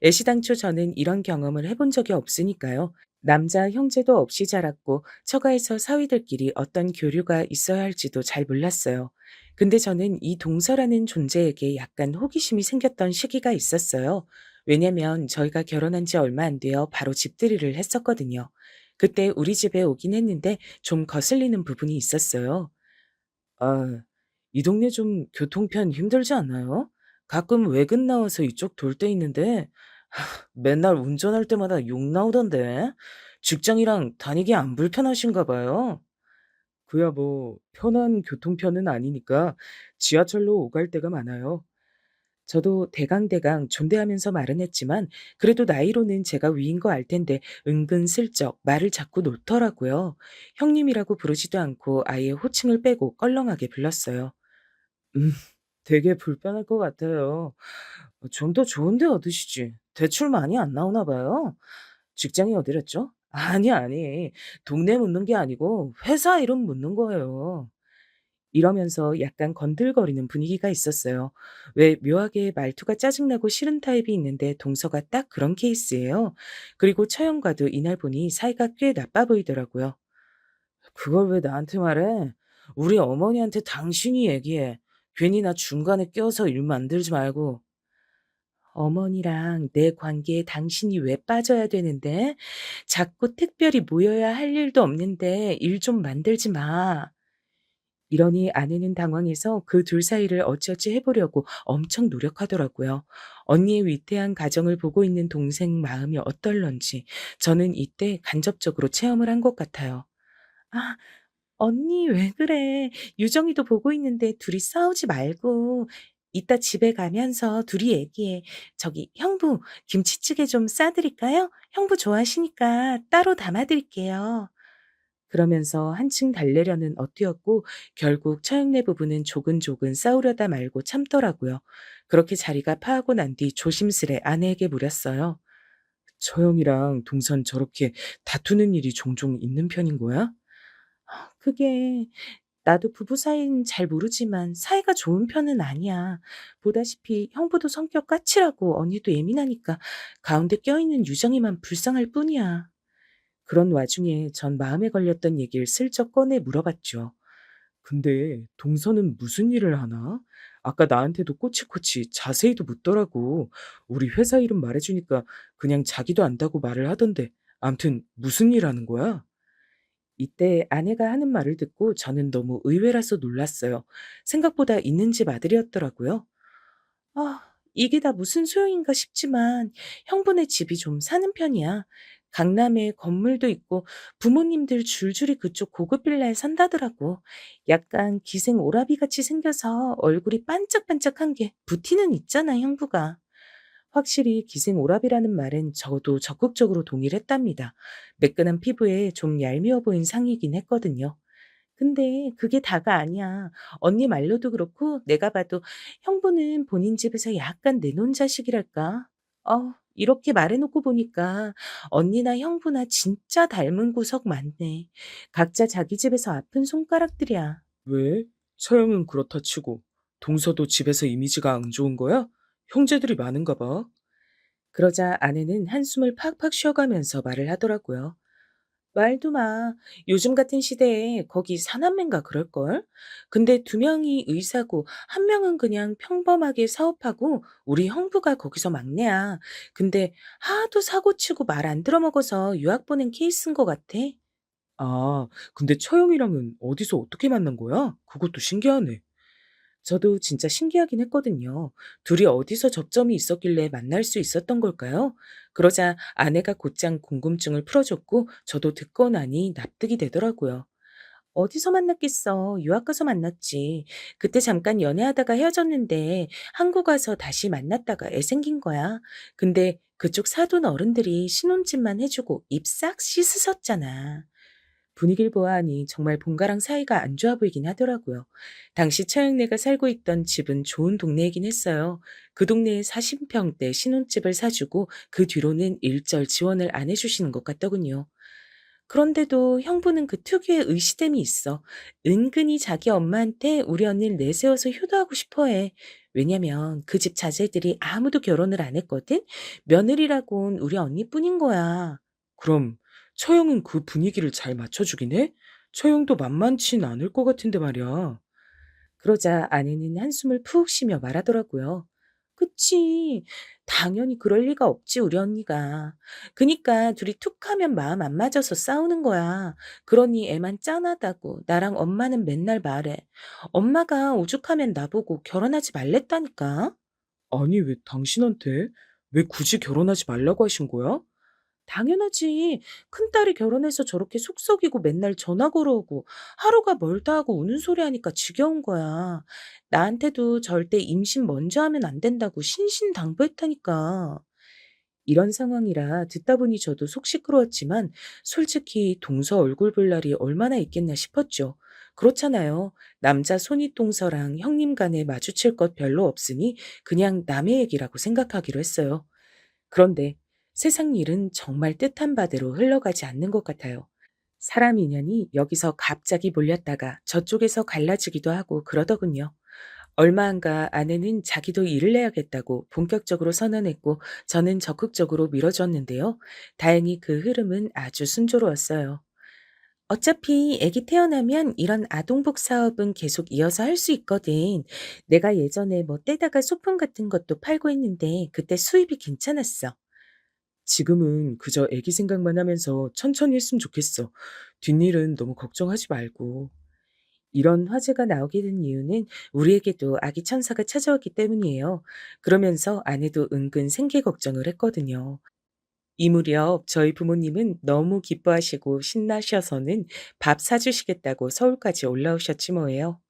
애시당초 저는 이런 경험을 해본 적이 없으니까요. 남자 형제도 없이 자랐고 처가에서 사위들끼리 어떤 교류가 있어야 할지도 잘 몰랐어요. 근데 저는 이 동서라는 존재에게 약간 호기심이 생겼던 시기가 있었어요. 왜냐면 저희가 결혼한 지 얼마 안 되어 바로 집들이를 했었거든요. 그때 우리 집에 오긴 했는데 좀 거슬리는 부분이 있었어요. 아, 이 동네 좀 교통편 힘들지 않나요? 가끔 외근 나와서 이쪽 돌 때 있는데 맨날 운전할 때마다 욕 나오던데. 직장이랑 다니기 안 불편하신가 봐요. 그야 뭐 편한 교통편은 아니니까 지하철로 오갈 때가 많아요. 저도 대강대강 존대하면서 말은 했지만 그래도 나이로는 제가 위인 거 알 텐데 은근슬쩍 말을 자꾸 놓더라고요. 형님이라고 부르지도 않고 아예 호칭을 빼고 껄렁하게 불렀어요. 음, 되게 불편할 것 같아요. 좀 더 좋은 데 얻으시지. 대출 많이 안 나오나 봐요. 직장이 어디랬죠? 아니. 동네 묻는 게 아니고 회사 이름 묻는 거예요. 이러면서 약간 건들거리는 분위기가 있었어요. 왜 묘하게 말투가 짜증나고 싫은 타입이 있는데 동서가 딱 그런 케이스예요. 그리고 처형과도 이날 보니 사이가 꽤 나빠 보이더라고요. 그걸 왜 나한테 말해? 우리 어머니한테 당신이 얘기해. 괜히 나 중간에 껴서 일 만들지 말고. 어머니랑 내 관계에 당신이 왜 빠져야 되는데? 자꾸 특별히 모여야 할 일도 없는데 일 좀 만들지 마. 이러니 아내는 당황해서 그 둘 사이를 어찌어찌 해보려고 엄청 노력하더라고요. 언니의 위태한 가정을 보고 있는 동생 마음이 어떨런지 저는 이때 간접적으로 체험을 한 것 같아요. 아, 언니 왜 그래? 유정이도 보고 있는데 둘이 싸우지 말고 이따 집에 가면서 둘이 얘기해. 저기 형부 김치찌개 좀 싸드릴까요? 형부 좋아하시니까 따로 담아드릴게요. 그러면서 한층 달래려는 엇뛰었고 결국 처형네 부부는 조근조근 싸우려다 말고 참더라고요. 그렇게 자리가 파하고 난 뒤 조심스레 아내에게 물었어요. 처형이랑 동선 저렇게 다투는 일이 종종 있는 편인 거야? 그게 나도 부부 사이는 잘 모르지만 사이가 좋은 편은 아니야. 보다시피 형부도 성격 까칠하고 언니도 예민하니까 가운데 껴있는 유정이만 불쌍할 뿐이야. 그런 와중에 전 마음에 걸렸던 얘기를 슬쩍 꺼내 물어봤죠. 근데 동서는 무슨 일을 하나? 아까 나한테도 꼬치꼬치 자세히도 묻더라고. 우리 회사 이름 말해주니까 그냥 자기도 안다고 말을 하던데. 암튼 무슨 일 하는 거야? 이때 아내가 하는 말을 듣고 저는 너무 의외라서 놀랐어요. 생각보다 있는 집 아들이었더라고요. 아, 이게 다 무슨 소용인가 싶지만 형부네 집이 좀 사는 편이야. 강남에 건물도 있고 부모님들 줄줄이 그쪽 고급 빌라에 산다더라고. 약간 기생 오라비 같이 생겨서 얼굴이 반짝반짝한 게 부티는 있잖아, 형부가. 확실히 기생 오라비라는 말은 저도 적극적으로 동의를 했답니다. 매끈한 피부에 좀 얄미워 보인 상이긴 했거든요. 근데 그게 다가 아니야. 언니 말로도 그렇고 내가 봐도 형부는 본인 집에서 약간 내놓은 자식이랄까? 이렇게 말해놓고 보니까 언니나 형부나 진짜 닮은 구석 많네. 각자 자기 집에서 아픈 손가락들이야. 왜? 서영은 그렇다 치고 동서도 집에서 이미지가 안 좋은 거야? 형제들이 많은가 봐. 그러자 아내는 한숨을 팍팍 쉬어가면서 말을 하더라고요. 말도 마. 요즘 같은 시대에 거기 사남매인가 그럴걸? 근데 두 명이 의사고 한 명은 그냥 평범하게 사업하고 우리 형부가 거기서 막내야. 근데 하도 사고치고 말 안 들어먹어서 유학 보낸 케이스인 것 같아. 아, 근데 처형이랑은 어디서 어떻게 만난 거야? 그것도 신기하네. 저도 진짜 신기하긴 했거든요. 둘이 어디서 접점이 있었길래 만날 수 있었던 걸까요? 그러자 아내가 곧장 궁금증을 풀어줬고 저도 듣고 나니 납득이 되더라고요. 어디서 만났겠어. 유학 가서 만났지. 그때 잠깐 연애하다가 헤어졌는데 한국 와서 다시 만났다가 애 생긴 거야. 근데 그쪽 사돈 어른들이 신혼집만 해주고 입 싹 씻으셨잖아. 분위기를 보아하니 정말 본가랑 사이가 안 좋아 보이긴 하더라고요. 당시 처형네가 살고 있던 집은 좋은 동네이긴 했어요. 그 동네에 40평대 신혼집을 사주고 그 뒤로는 일절 지원을 안 해주시는 것 같더군요. 그런데도 형부는 그 특유의 의시됨이 있어. 은근히 자기 엄마한테 우리 언니를 내세워서 효도하고 싶어 해. 왜냐면 그 집 자제들이 아무도 결혼을 안 했거든? 며느리라곤 우리 언니뿐인 거야. 그럼 처형은 그 분위기를 잘 맞춰주긴 해? 처형도 만만치 않을 것 같은데 말이야. 그러자 아내는 한숨을 푹 쉬며 말하더라고요. 그치. 당연히 그럴 리가 없지, 우리 언니가. 그니까 둘이 툭 하면 마음 안 맞아서 싸우는 거야. 그러니 애만 짠하다고 나랑 엄마는 맨날 말해. 엄마가 오죽하면 나보고 결혼하지 말랬다니까. 아니, 왜 당신한테? 왜 굳이 결혼하지 말라고 하신 거야? 당연하지. 큰딸이 결혼해서 저렇게 속썩이고 맨날 전화 걸어오고 하루가 멀다 하고 우는 소리 하니까 지겨운 거야. 나한테도 절대 임신 먼저 하면 안 된다고 신신당부했다니까. 이런 상황이라 듣다 보니 저도 속 시끄러웠지만 솔직히 동서 얼굴 볼 날이 얼마나 있겠나 싶었죠. 그렇잖아요. 남자 손윗동서랑 형님 간에 마주칠 것 별로 없으니 그냥 남의 얘기라고 생각하기로 했어요. 그런데 세상 일은 정말 뜻한 바대로 흘러가지 않는 것 같아요. 사람 인연이 여기서 갑자기 몰렸다가 저쪽에서 갈라지기도 하고 그러더군요. 얼마 안 가 아내는 자기도 일을 해야겠다고 본격적으로 선언했고 저는 적극적으로 밀어줬는데요. 다행히 그 흐름은 아주 순조로웠어요. 어차피 아기 태어나면 이런 아동복 사업은 계속 이어서 할 수 있거든. 내가 예전에 뭐 떼다가 소품 같은 것도 팔고 했는데 그때 수입이 괜찮았어. 지금은 그저 애기 생각만 하면서 천천히 했으면 좋겠어. 뒷일은 너무 걱정하지 말고. 이런 화제가 나오게 된 이유는 우리에게도 아기 천사가 찾아왔기 때문이에요. 그러면서 아내도 은근 생계 걱정을 했거든요. 이 무렵 저희 부모님은 너무 기뻐하시고 신나셔서는 밥 사주시겠다고 서울까지 올라오셨지 뭐예요.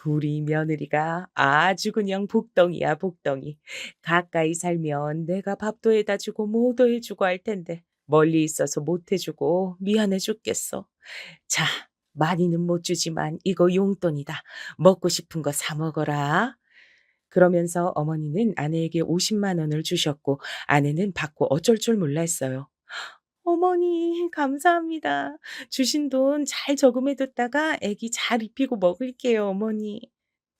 우리 며느리가 아주 그냥 복덩이야, 복덩이. 가까이 살면 내가 밥도 해다 주고 뭐도 해주고 할 텐데 멀리 있어서 못 해주고 미안해 죽겠어. 자, 많이는 못 주지만 이거 용돈이다. 먹고 싶은 거 사 먹어라. 그러면서 어머니는 아내에게 50만 원을 주셨고 아내는 받고 어쩔 줄 몰라 했어요. 어머니, 감사합니다. 주신 돈 잘 저금해뒀다가 애기 잘 입히고 먹을게요, 어머니.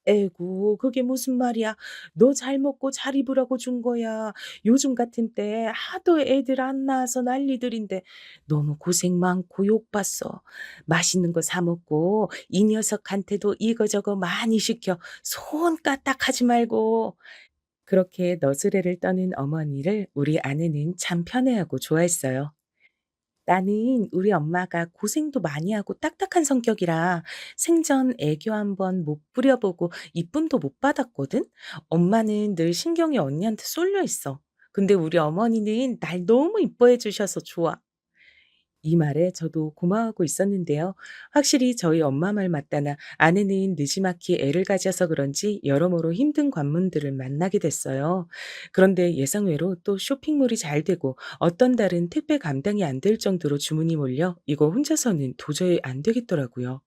에구, 그게 무슨 말이야. 너 잘 먹고 잘 입으라고 준 거야. 요즘 같은 때 하도 애들 안 낳아서 난리들인데 너무 고생 많고 욕봤어. 맛있는 거 사 먹고 이 녀석한테도 이거저거 많이 시켜 손 까딱하지 말고. 그렇게 너스레를 떠는 어머니를 우리 아내는 참 편애하고 좋아했어요. 나는 우리 엄마가 고생도 많이 하고 딱딱한 성격이라 생전 애교 한번 못 부려보고 이쁨도 못 받았거든? 엄마는 늘 신경이 언니한테 쏠려 있어. 근데 우리 어머니는 날 너무 이뻐해 주셔서 좋아. 이 말에 저도 고마워하고 있었는데요. 확실히 저희 엄마 말 맞다나 아내는 느지막이 애를 가져서 그런지 여러모로 힘든 관문들을 만나게 됐어요. 그런데 예상외로 또 쇼핑몰이 잘 되고 어떤 달은 택배 감당이 안 될 정도로 주문이 몰려 이거 혼자서는 도저히 안 되겠더라고요.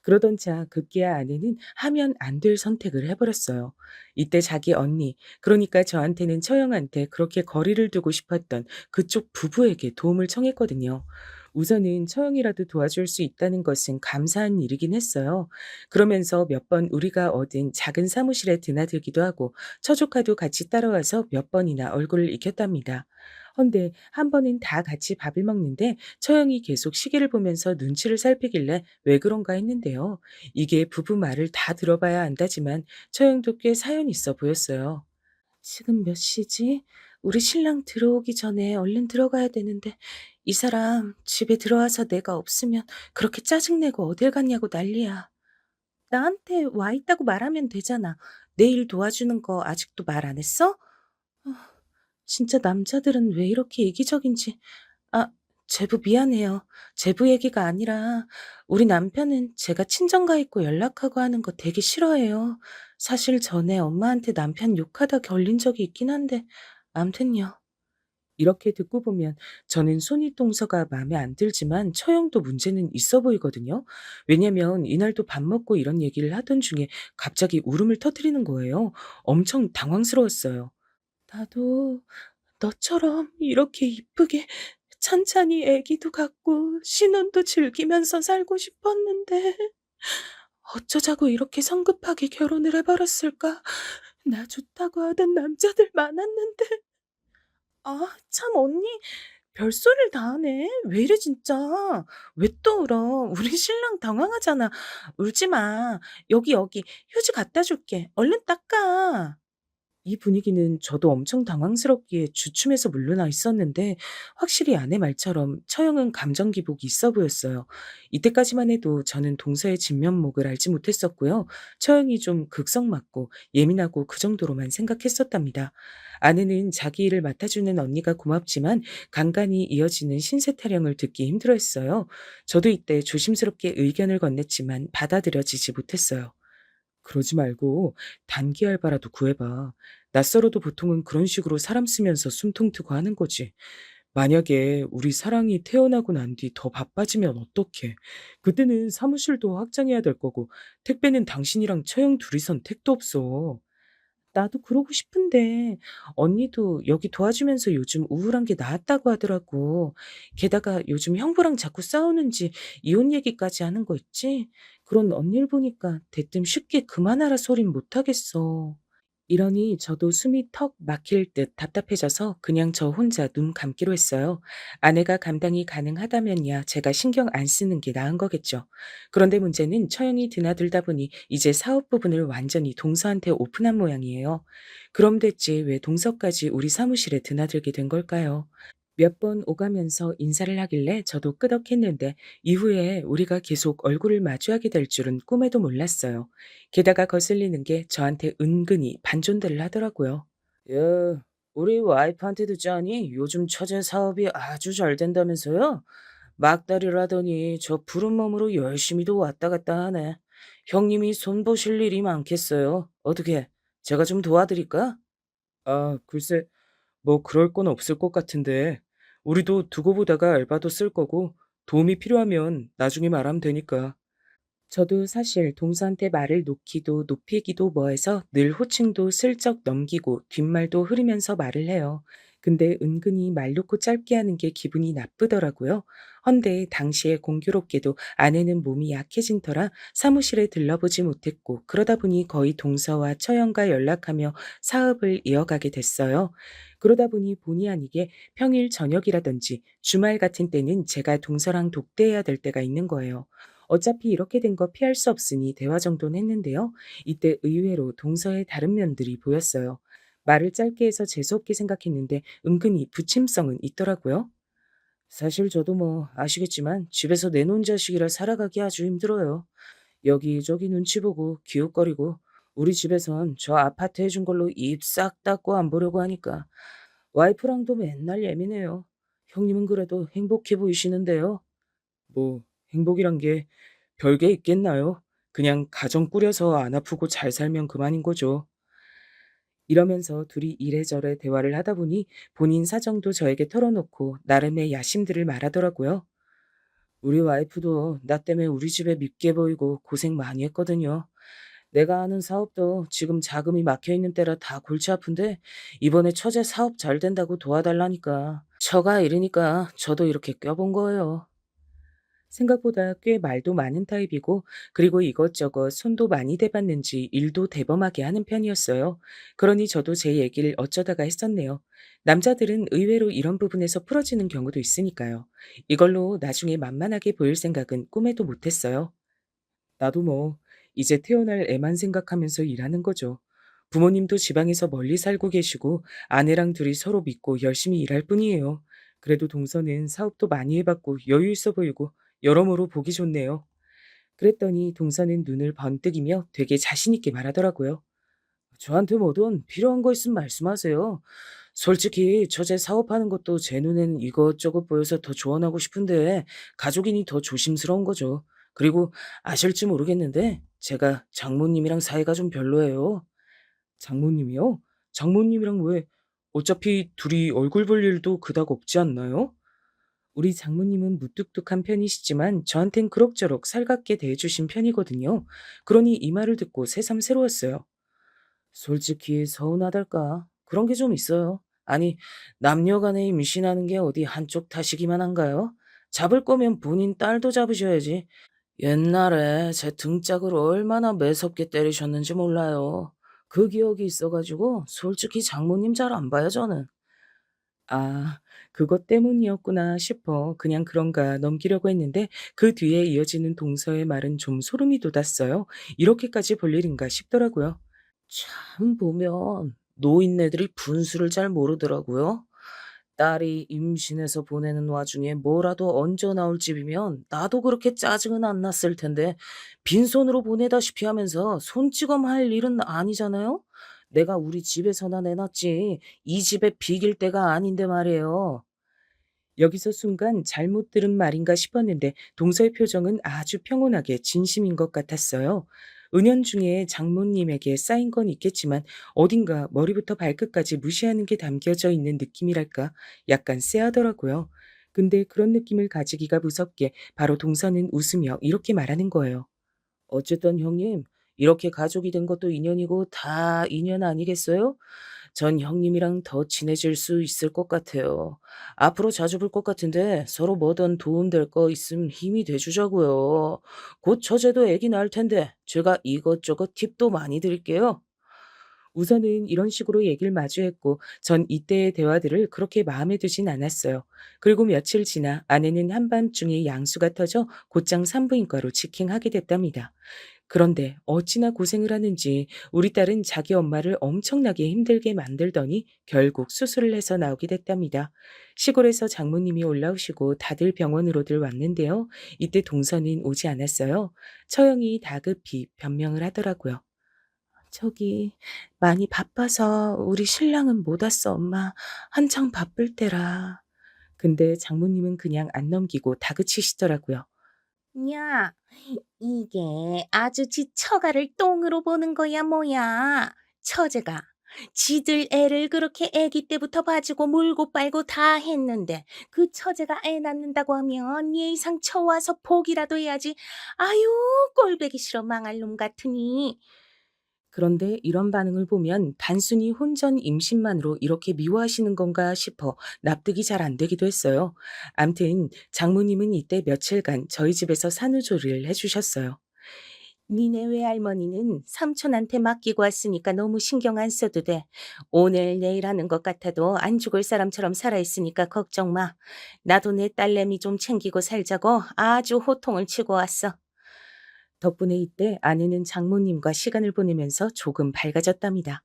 그러던 차 급기야 아내는 하면 안 될 선택을 해버렸어요. 이때 자기 언니, 그러니까 저한테는 처형한테 그렇게 거리를 두고 싶었던 그쪽 부부에게 도움을 청했거든요. 우선은 처형이라도 도와줄 수 있다는 것은 감사한 일이긴 했어요. 그러면서 몇 번 우리가 얻은 작은 사무실에 드나들기도 하고 처조카도 같이 따라와서 몇 번이나 얼굴을 익혔답니다. 헌데 한 번은 다 같이 밥을 먹는데 처형이 계속 시계를 보면서 눈치를 살피길래 왜 그런가 했는데요. 이게 부부 말을 다 들어봐야 안다지만 처형도 꽤 사연이 있어 보였어요. 지금 몇 시지? 우리 신랑 들어오기 전에 얼른 들어가야 되는데 이 사람 집에 들어와서 내가 없으면 그렇게 짜증내고 어딜 갔냐고 난리야. 나한테 와 있다고 말하면 되잖아. 내일 도와주는 거 아직도 말 안 했어? 아, 진짜 남자들은 왜 이렇게 이기적인지. 아, 제부 미안해요. 제부 얘기가 아니라 우리 남편은 제가 친정가 있고 연락하고 하는 거 되게 싫어해요. 사실 전에 엄마한테 남편 욕하다 걸린 적이 있긴 한데 암튼요. 이렇게 듣고 보면 저는 손윗동서가 마음에 안 들지만 처형도 문제는 있어 보이거든요. 왜냐면 이날도 밥 먹고 이런 얘기를 하던 중에 갑자기 울음을 터뜨리는 거예요. 엄청 당황스러웠어요. 나도 너처럼 이렇게 이쁘게 찬찬히 애기도 갖고 신혼도 즐기면서 살고 싶었는데 어쩌자고 이렇게 성급하게 결혼을 해버렸을까? 나 좋다고 하던 남자들 많았는데. 아, 참 언니 별소리를 다 하네. 왜 이래 진짜. 왜 또 울어? 우리 신랑 당황하잖아. 울지 마. 여기 휴지 갖다 줄게. 얼른 닦아. 이 분위기는 저도 엄청 당황스럽기에 주춤해서 물러나 있었는데 확실히 아내 말처럼 처형은 감정 기복이 있어 보였어요. 이때까지만 해도 저는 동서의 진면목을 알지 못했었고요. 처형이 좀 극성맞고 예민하고 그 정도로만 생각했었답니다. 아내는 자기 일을 맡아주는 언니가 고맙지만 간간히 이어지는 신세 타령을 듣기 힘들어했어요. 저도 이때 조심스럽게 의견을 건넸지만 받아들여지지 못했어요. 그러지 말고 단기 알바라도 구해봐. 낯설어도 보통은 그런 식으로 사람 쓰면서 숨통 트고 하는 거지. 만약에 우리 사랑이 태어나고 난 뒤 더 바빠지면 어떡해. 그때는 사무실도 확장해야 될 거고 택배는 당신이랑 처형 둘이선 택도 없어. 나도 그러고 싶은데 언니도 여기 도와주면서 요즘 우울한 게 나았다고 하더라고. 게다가 요즘 형부랑 자꾸 싸우는지 이혼 얘기까지 하는 거 있지? 그런 언니를 보니까 대뜸 쉽게 그만하라 소린 못하겠어. 이러니 저도 숨이 턱 막힐 듯 답답해져서 그냥 저 혼자 눈 감기로 했어요. 아내가 감당이 가능하다면야 제가 신경 안 쓰는 게 나은 거겠죠. 그런데 문제는 처형이 드나들다 보니 이제 사업 부분을 완전히 동서한테 오픈한 모양이에요. 그럼 됐지 왜 동서까지 우리 사무실에 드나들게 된 걸까요? 몇 번 오가면서 인사를 하길래 저도 끄덕했는데 이후에 우리가 계속 얼굴을 마주하게 될 줄은 꿈에도 몰랐어요. 게다가 거슬리는 게 저한테 은근히 반존대를 하더라고요. 야, 우리 와이프한테도 짜니? 요즘 처제 사업이 아주 잘 된다면서요? 막다리라더니 저 푸른 몸으로 열심히도 왔다 갔다 하네. 형님이 손보실 일이 많겠어요. 어떻게, 제가 좀 도와드릴까? 아, 글쎄, 뭐 그럴 건 없을 것 같은데. 우리도 두고 보다가 알바도 쓸 거고 도움이 필요하면 나중에 말하면 되니까. 저도 사실 동서한테 말을 놓기도 높이기도 뭐해서 늘 호칭도 슬쩍 넘기고 뒷말도 흐리면서 말을 해요. 근데 은근히 말 놓고 짧게 하는 게 기분이 나쁘더라고요. 헌데 당시에 공교롭게도 아내는 몸이 약해진 터라 사무실에 들러보지 못했고 그러다 보니 거의 동서와 처형과 연락하며 사업을 이어가게 됐어요. 그러다 보니 본의 아니게 평일 저녁이라든지 주말 같은 때는 제가 동서랑 독대해야 될 때가 있는 거예요. 어차피 이렇게 된 거 피할 수 없으니 대화 정도는 했는데요. 이때 의외로 동서의 다른 면들이 보였어요. 말을 짧게 해서 재수없게 생각했는데 은근히 부침성은 있더라고요. 사실 저도 뭐 아시겠지만 집에서 내놓은 자식이라 살아가기 아주 힘들어요. 여기저기 눈치 보고 기웃거리고 우리 집에선 저 아파트 해준 걸로 입 싹 닫고 안 보려고 하니까 와이프랑도 맨날 예민해요. 형님은 그래도 행복해 보이시는데요. 뭐 행복이란 게 별게 있겠나요? 그냥 가정 꾸려서 안 아프고 잘 살면 그만인 거죠. 이러면서 둘이 이래저래 대화를 하다 보니 본인 사정도 저에게 털어놓고 나름의 야심들을 말하더라고요. 우리 와이프도 나 때문에 우리 집에 밉게 보이고 고생 많이 했거든요. 내가 하는 사업도 지금 자금이 막혀 있는 때라 다 골치 아픈데 이번에 처제 사업 잘 된다고 도와달라니까. 처가 이러니까 저도 이렇게 껴본 거예요. 생각보다 꽤 말도 많은 타입이고 그리고 이것저것 손도 많이 대봤는지 일도 대범하게 하는 편이었어요. 그러니 저도 제 얘기를 어쩌다가 했었네요. 남자들은 의외로 이런 부분에서 풀어지는 경우도 있으니까요. 이걸로 나중에 만만하게 보일 생각은 꿈에도 못했어요. 나도 뭐 이제 태어날 애만 생각하면서 일하는 거죠. 부모님도 지방에서 멀리 살고 계시고 아내랑 둘이 서로 믿고 열심히 일할 뿐이에요. 그래도 동서는 사업도 많이 해봤고 여유 있어 보이고 여러모로 보기 좋네요. 그랬더니 동서는 눈을 번뜩이며 되게 자신 있게 말하더라고요. 저한테 뭐든 필요한 거 있으면 말씀하세요. 솔직히 저제 사업하는 것도 제 눈에는 이것저것 보여서 더 조언하고 싶은데 가족이니 더 조심스러운 거죠. 그리고 아실지 모르겠는데 제가 장모님이랑 사이가 좀 별로예요. 장모님이요? 장모님이랑 왜 어차피 둘이 얼굴 볼 일도 그닥 없지 않나요? 우리 장모님은 무뚝뚝한 편이시지만 저한텐 그럭저럭 살갑게 대해주신 편이거든요. 그러니 이 말을 듣고 새삼 새로웠어요. 솔직히 서운하달까? 그런 게 좀 있어요. 아니, 남녀 간에 임신하는 게 어디 한쪽 탓이기만 한가요? 잡을 거면 본인 딸도 잡으셔야지. 옛날에 제 등짝을 얼마나 매섭게 때리셨는지 몰라요. 그 기억이 있어가지고 솔직히 장모님 잘 안 봐요, 저는. 아, 그것 때문이었구나 싶어 그냥 그런가 넘기려고 했는데 그 뒤에 이어지는 동서의 말은 좀 소름이 돋았어요. 이렇게까지 볼 일인가 싶더라고요. 참 보면 노인네들이 분수를 잘 모르더라고요. 딸이 임신해서 보내는 와중에 뭐라도 얹어 나올 집이면 나도 그렇게 짜증은 안 났을 텐데 빈손으로 보내다시피 하면서 손찌검 할 일은 아니잖아요? 내가 우리 집에서나 내놨지 이 집에 비길 때가 아닌데 말이에요. 여기서 순간 잘못 들은 말인가 싶었는데 동서의 표정은 아주 평온하게 진심인 것 같았어요. 은연중에 장모님에게 쌓인 건 있겠지만 어딘가 머리부터 발끝까지 무시하는 게 담겨져 있는 느낌이랄까 약간 쎄하더라고요. 근데 그런 느낌을 가지기가 무섭게 바로 동서는 웃으며 이렇게 말하는 거예요. 어쨌든 형님, 이렇게 가족이 된 것도 인연이고 다 인연 아니겠어요? 전 형님이랑 더 친해질 수 있을 것 같아요. 앞으로 자주 볼 것 같은데 서로 뭐든 도움될 거 있으면 힘이 돼주자고요. 곧 처제도 애기 낳을 텐데 제가 이것저것 팁도 많이 드릴게요. 우선은 이런 식으로 얘기를 마주했고 전 이때의 대화들을 그렇게 마음에 두진 않았어요. 그리고 며칠 지나 아내는 한밤중에 양수가 터져 곧장 산부인과로 직행하게 됐답니다. 그런데 어찌나 고생을 하는지 우리 딸은 자기 엄마를 엄청나게 힘들게 만들더니 결국 수술을 해서 나오게 됐답니다. 시골에서 장모님이 올라오시고 다들 병원으로들 왔는데요. 이때 동서는 오지 않았어요. 처형이 다급히 변명을 하더라고요. 저기 많이 바빠서 우리 신랑은 못 왔어, 엄마. 한창 바쁠 때라. 근데 장모님은 그냥 안 넘기고 다그치시더라고요. 야, 이게 아주 지 처가를 똥으로 보는 거야, 뭐야? 처제가 지들 애를 그렇게 애기 때부터 봐주고 물고 빨고 다 했는데 그 처제가 애 낳는다고 하면 얘 이상 쳐와서 포기라도 해야지. 아유, 꼴보기 싫어 망할 놈 같으니. 그런데 이런 반응을 보면 단순히 혼전 임신만으로 이렇게 미워하시는 건가 싶어 납득이 잘 안 되기도 했어요. 암튼 장모님은 이때 며칠간 저희 집에서 산후조리를 해주셨어요. 니네 외할머니는 삼촌한테 맡기고 왔으니까 너무 신경 안 써도 돼. 오늘 내일 하는 것 같아도 안 죽을 사람처럼 살아있으니까 걱정 마. 나도 내 딸내미 좀 챙기고 살자고 아주 호통을 치고 왔어. 덕분에 이때 아내는 장모님과 시간을 보내면서 조금 밝아졌답니다.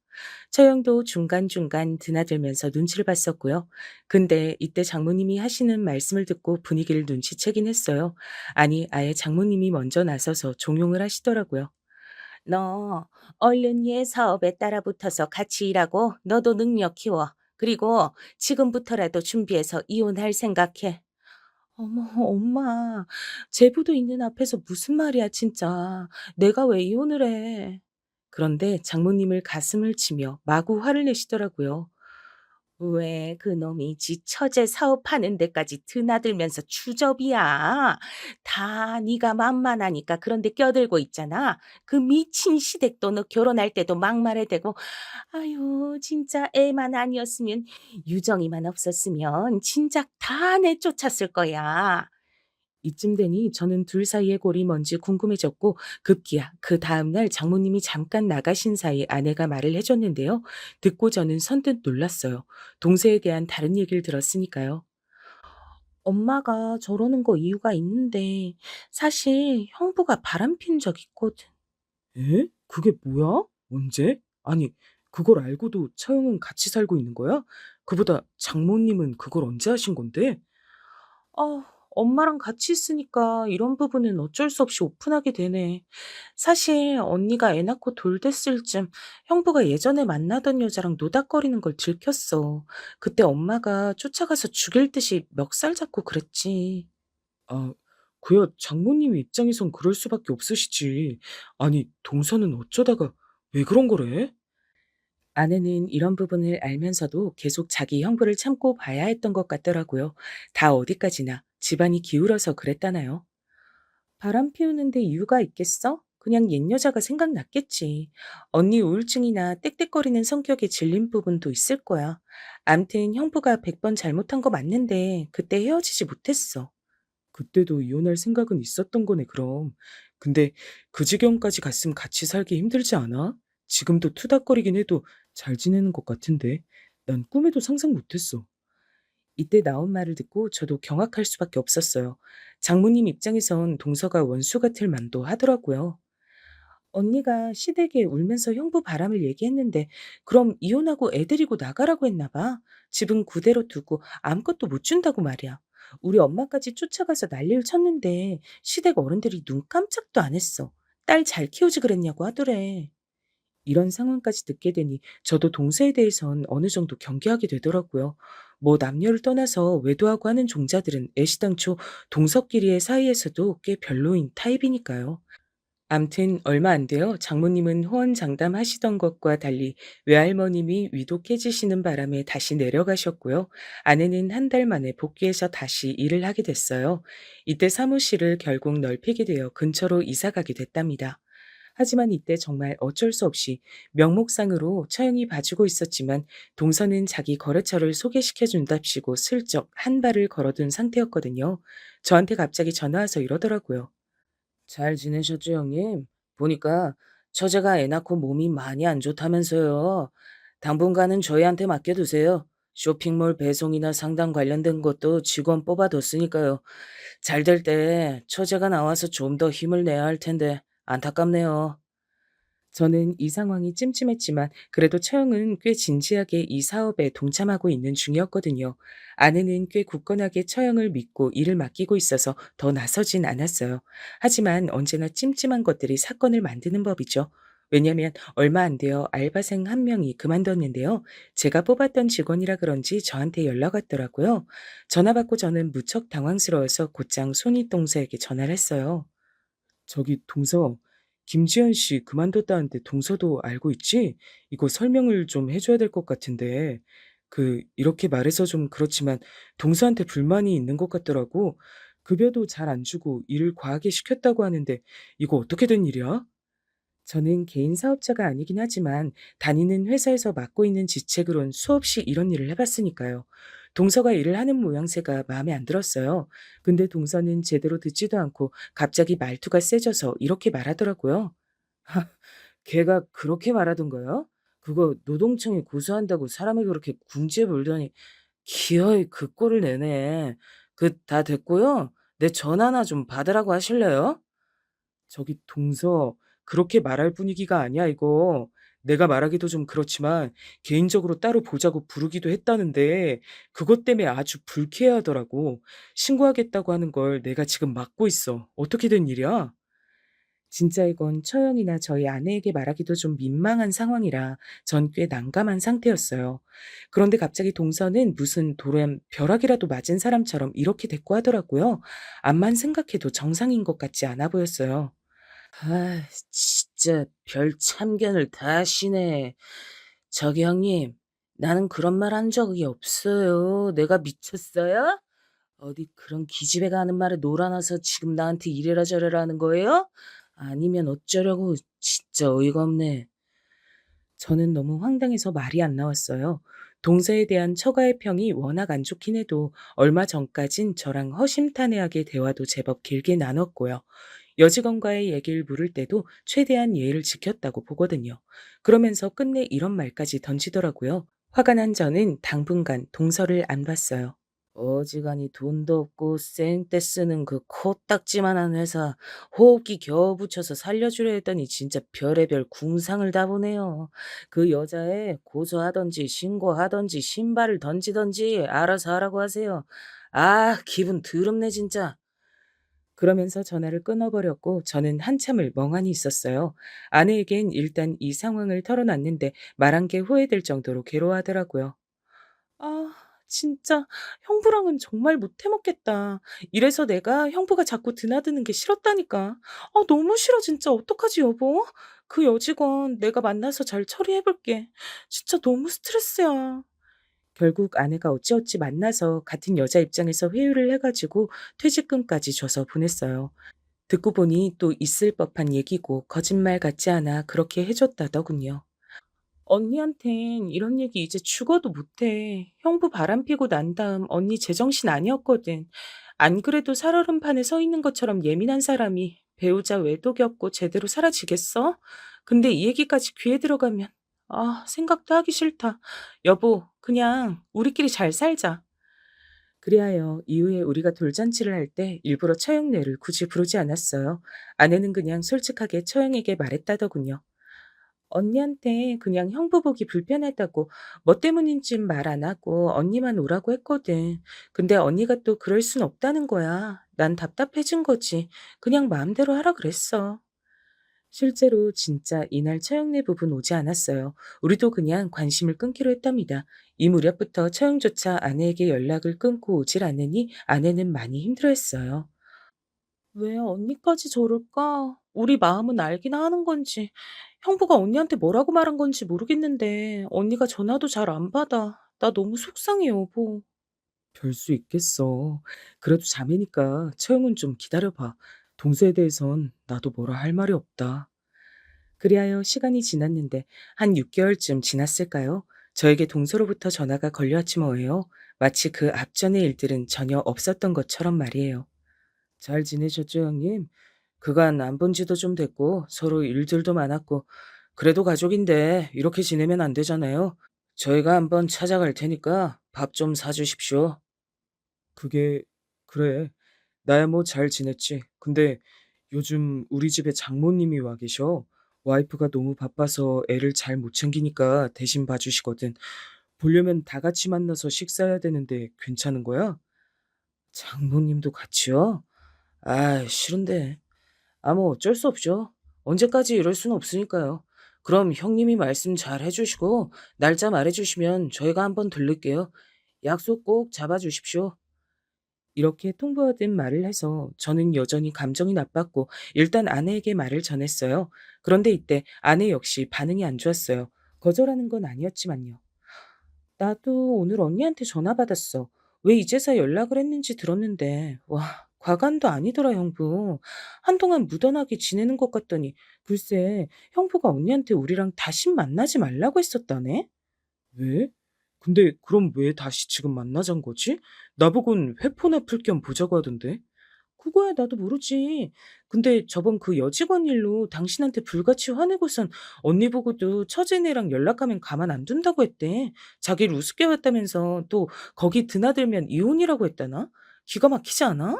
처형도 중간중간 드나들면서 눈치를 봤었고요. 근데 이때 장모님이 하시는 말씀을 듣고 분위기를 눈치채긴 했어요. 아니, 아예 장모님이 먼저 나서서 종용을 하시더라고요. 너 얼른 얘 사업에 따라붙어서 같이 일하고 너도 능력 키워. 그리고 지금부터라도 준비해서 이혼할 생각해. 어머, 엄마. 제부도 있는 앞에서 무슨 말이야, 진짜. 내가 왜 이혼을 해? 그런데 장모님을 가슴을 치며 마구 화를 내시더라고요. 왜 그놈이 지 처제 사업하는 데까지 드나들면서 주접이야. 다 네가 만만하니까 그런 데 껴들고 있잖아. 그 미친 시댁도 너 결혼할 때도 막말해대고 아유 진짜 애만 아니었으면 유정이만 없었으면 진작 다 내쫓았을 거야. 이쯤 되니 저는 둘 사이의 골이 뭔지 궁금해졌고 급기야 그 다음날 장모님이 잠깐 나가신 사이 아내가 말을 해줬는데요. 듣고 저는 선뜻 놀랐어요. 동서에 대한 다른 얘기를 들었으니까요. 엄마가 저러는 거 이유가 있는데 사실 형부가 바람핀 적 있거든. 에? 그게 뭐야? 언제? 아니, 그걸 알고도 처형은 같이 살고 있는 거야? 그보다 장모님은 그걸 언제 하신 건데? 아, 엄마랑 같이 있으니까 이런 부분은 어쩔 수 없이 오픈하게 되네. 사실 언니가 애 낳고 돌 됐을 쯤 형부가 예전에 만나던 여자랑 노닥거리는 걸 들켰어. 그때 엄마가 쫓아가서 죽일 듯이 멱살 잡고 그랬지. 아, 그야 장모님 입장에선 그럴 수밖에 없으시지. 아니, 동서는 어쩌다가 왜 그런 거래? 아내는 이런 부분을 알면서도 계속 자기 형부를 참고 봐야 했던 것 같더라고요. 다 어디까지나 집안이 기울어서 그랬다나요? 바람 피우는데 이유가 있겠어? 그냥 옛 여자가 생각났겠지. 언니 우울증이나 떽떽거리는 성격에 질린 부분도 있을 거야. 암튼 형부가 100번 잘못한 거 맞는데 그때 헤어지지 못했어. 그때도 이혼할 생각은 있었던 거네, 그럼. 근데 그 지경까지 갔으면 같이 살기 힘들지 않아? 지금도 투닥거리긴 해도 잘 지내는 것 같은데. 난 꿈에도 상상 못했어. 이때 나온 말을 듣고 저도 경악할 수밖에 없었어요. 장모님 입장에선 동서가 원수 같을 만도 하더라고요. 언니가 시댁에 울면서 형부 바람을 얘기했는데 그럼 이혼하고 애 데리고 나가라고 했나 봐. 집은 그대로 두고 아무것도 못 준다고 말이야. 우리 엄마까지 쫓아가서 난리를 쳤는데 시댁 어른들이 눈 깜짝도 안 했어. 딸 잘 키우지 그랬냐고 하더래. 이런 상황까지 듣게 되니 저도 동서에 대해선 어느 정도 경계하게 되더라고요. 뭐 남녀를 떠나서 외도하고 하는 종자들은 애시당초 동서끼리의 사이에서도 꽤 별로인 타입이니까요. 암튼 얼마 안 돼요. 장모님은 호언장담하시던 것과 달리 외할머님이 위독해지시는 바람에 다시 내려가셨고요. 아내는 한 달 만에 복귀해서 다시 일을 하게 됐어요. 이때 사무실을 결국 넓히게 되어 근처로 이사 가게 됐답니다. 하지만 이때 정말 어쩔 수 없이 명목상으로 처형이 봐주고 있었지만 동서는 자기 거래처를 소개시켜 준답시고 슬쩍 한 발을 걸어둔 상태였거든요. 저한테 갑자기 전화 와서 이러더라고요. 잘 지내셨죠, 형님? 보니까 처제가 애 낳고 몸이 많이 안 좋다면서요. 당분간은 저희한테 맡겨두세요. 쇼핑몰 배송이나 상담 관련된 것도 직원 뽑아뒀으니까요. 잘 될 때 처제가 나와서 좀 더 힘을 내야 할 텐데 안타깝네요. 저는 이 상황이 찜찜했지만 그래도 처형은 꽤 진지하게 이 사업에 동참하고 있는 중이었거든요. 아내는 꽤 굳건하게 처형을 믿고 일을 맡기고 있어서 더 나서진 않았어요. 하지만 언제나 찜찜한 것들이 사건을 만드는 법이죠. 왜냐면 얼마 안 되어 알바생 한 명이 그만뒀는데요. 제가 뽑았던 직원이라 그런지 저한테 연락 왔더라고요. 전화 받고 저는 무척 당황스러워서 곧장 손윗동서에게 전화를 했어요. 저기 동서, 김지현 씨 그만뒀다는데 동서도 알고 있지? 이거 설명을 좀 해줘야 될 것 같은데. 이렇게 말해서 좀 그렇지만 동서한테 불만이 있는 것 같더라고. 급여도 잘 안 주고 일을 과하게 시켰다고 하는데 이거 어떻게 된 일이야? 저는 개인 사업자가 아니긴 하지만 다니는 회사에서 맡고 있는 직책으론 수없이 이런 일을 해봤으니까요. 동서가 일을 하는 모양새가 마음에 안 들었어요. 근데 동서는 제대로 듣지도 않고 갑자기 말투가 세져서 이렇게 말하더라고요. 걔가 그렇게 말하던가요? 그거 노동청에 고소한다고 사람을 그렇게 궁지에 몰더니 기어이 그 꼴을 내네. 다 됐고요. 내 전화나 좀 받으라고 하실래요? 저기 동서, 그렇게 말할 분위기가 아니야 이거. 내가 말하기도 좀 그렇지만 개인적으로 따로 보자고 부르기도 했다는데 그것 때문에 아주 불쾌해하더라고. 신고하겠다고 하는 걸 내가 지금 막고 있어. 어떻게 된 일이야? 진짜 이건 처형이나 저희 아내에게 말하기도 좀 민망한 상황이라 전 꽤 난감한 상태였어요. 그런데 갑자기 동서는 무슨 돌에 벼락이라도 맞은 사람처럼 이렇게 대꾸하더라고요. 암만 생각해도 정상인 것 같지 않아 보였어요. 아, 진짜 별 참견을 다 하시네. 저기 형님, 나는 그런 말 한 적이 없어요. 내가 미쳤어요? 어디 그런 기집애가 하는 말에 놀아나서 지금 나한테 이래라 저래라 하는 거예요? 아니면 어쩌려고 진짜 어이가 없네. 저는 너무 황당해서 말이 안 나왔어요. 동서에 대한 처가의 평이 워낙 안 좋긴 해도 얼마 전까진 저랑 허심탄회하게 대화도 제법 길게 나눴고요. 여직원과의 얘기를 물을 때도 최대한 예의를 지켰다고 보거든요. 그러면서 끝내 이런 말까지 던지더라고요. 화가 난 저는 당분간 동서를 안 봤어요. 어지간히 돈도 없고 쌩떼 쓰는 그 코딱지만한 회사 호흡기 겨우 붙여서 살려주려 했더니 진짜 별의별 궁상을 다 보네요. 그 여자애 고소하던지 신고하던지 신발을 던지던지 알아서 하라고 하세요. 아, 기분 더럽네 진짜. 그러면서 전화를 끊어버렸고 저는 한참을 멍하니 있었어요. 아내에겐 일단 이 상황을 털어놨는데 말한 게 후회될 정도로 괴로워하더라고요. 아, 진짜 형부랑은 정말 못 해먹겠다. 이래서 내가 형부가 자꾸 드나드는 게 싫었다니까. 아, 너무 싫어 진짜. 어떡하지 여보? 그 여직원 내가 만나서 잘 처리해볼게. 진짜 너무 스트레스야. 결국 아내가 어찌어찌 만나서 같은 여자 입장에서 회유를 해가지고 퇴직금까지 줘서 보냈어요. 듣고 보니 또 있을 법한 얘기고 거짓말 같지 않아 그렇게 해줬다더군요. 언니한텐 이런 얘기 이제 죽어도 못해. 형부 바람피고 난 다음 언니 제정신 아니었거든. 안 그래도 살얼음판에 서 있는 것처럼 예민한 사람이 배우자 외도 겪고 제대로 살아지겠어? 근데 이 얘기까지 귀에 들어가면 생각도 하기 싫다. 여보, 그냥 우리끼리 잘 살자. 그리하여 이후에 우리가 돌잔치를 할 때 일부러 처형네를 굳이 부르지 않았어요. 아내는 그냥 솔직하게 처형에게 말했다더군요. 언니한테 그냥 형부 보기 불편하다고 뭐 때문인진 말 안 하고 언니만 오라고 했거든. 근데 언니가 또 그럴 순 없다는 거야. 난 답답해진 거지. 그냥 마음대로 하라 그랬어. 실제로 진짜 이날 처형네 부분 오지 않았어요. 우리도 그냥 관심을 끊기로 했답니다. 이 무렵부터 처형조차 아내에게 연락을 끊고 오질 않으니 아내는 많이 힘들어했어요. 왜 언니까지 저럴까? 우리 마음은 알긴 하는 건지, 형부가 언니한테 뭐라고 말한 건지 모르겠는데, 언니가 전화도 잘 안 받아. 나 너무 속상해, 여보. 별 수 있겠어. 그래도 자매니까 처형은 좀 기다려봐. 동서에 대해선 나도 뭐라 할 말이 없다. 그리하여 시간이 지났는데 한 6개월쯤 지났을까요? 저에게 동서로부터 전화가 걸려왔지 뭐예요. 마치 그 앞전의 일들은 전혀 없었던 것처럼 말이에요. 잘 지내셨죠, 형님? 그간 안 본 지도 좀 됐고 서로 일들도 많았고 그래도 가족인데 이렇게 지내면 안 되잖아요. 저희가 한번 찾아갈 테니까 밥 좀 사주십시오. 그게 그래. 나야 뭐 잘 지냈지. 근데 요즘 우리 집에 장모님이 와 계셔. 와이프가 너무 바빠서 애를 잘 못 챙기니까 대신 봐주시거든. 보려면 다 같이 만나서 식사해야 되는데 괜찮은 거야? 장모님도 같이요? 아, 싫은데. 뭐 어쩔 수 없죠. 언제까지 이럴 수는 없으니까요. 그럼 형님이 말씀 잘 해주시고 날짜 말해주시면 저희가 한번 들를게요. 약속 꼭 잡아주십시오. 이렇게 통보하듯 말을 해서 저는 여전히 감정이 나빴고 일단 아내에게 말을 전했어요. 그런데 이때 아내 역시 반응이 안 좋았어요. 거절하는 건 아니었지만요. 나도 오늘 언니한테 전화 받았어. 왜 이제서 연락을 했는지 들었는데, 와, 과간도 아니더라, 형부. 한동안 무던하게 지내는 것 같더니, 글쎄, 형부가 언니한테 우리랑 다시 만나지 말라고 했었다네? 왜? 근데 그럼 왜 다시 지금 만나잔 거지? 나보곤 회포나 풀 겸 보자고 하던데. 그거야 나도 모르지. 근데 저번 그 여직원 일로 당신한테 불같이 화내고선 언니 보고도 처제네랑 연락하면 가만 안 둔다고 했대. 자기를 우습게 봤다면서 또 거기 드나들면 이혼이라고 했다나? 기가 막히지 않아?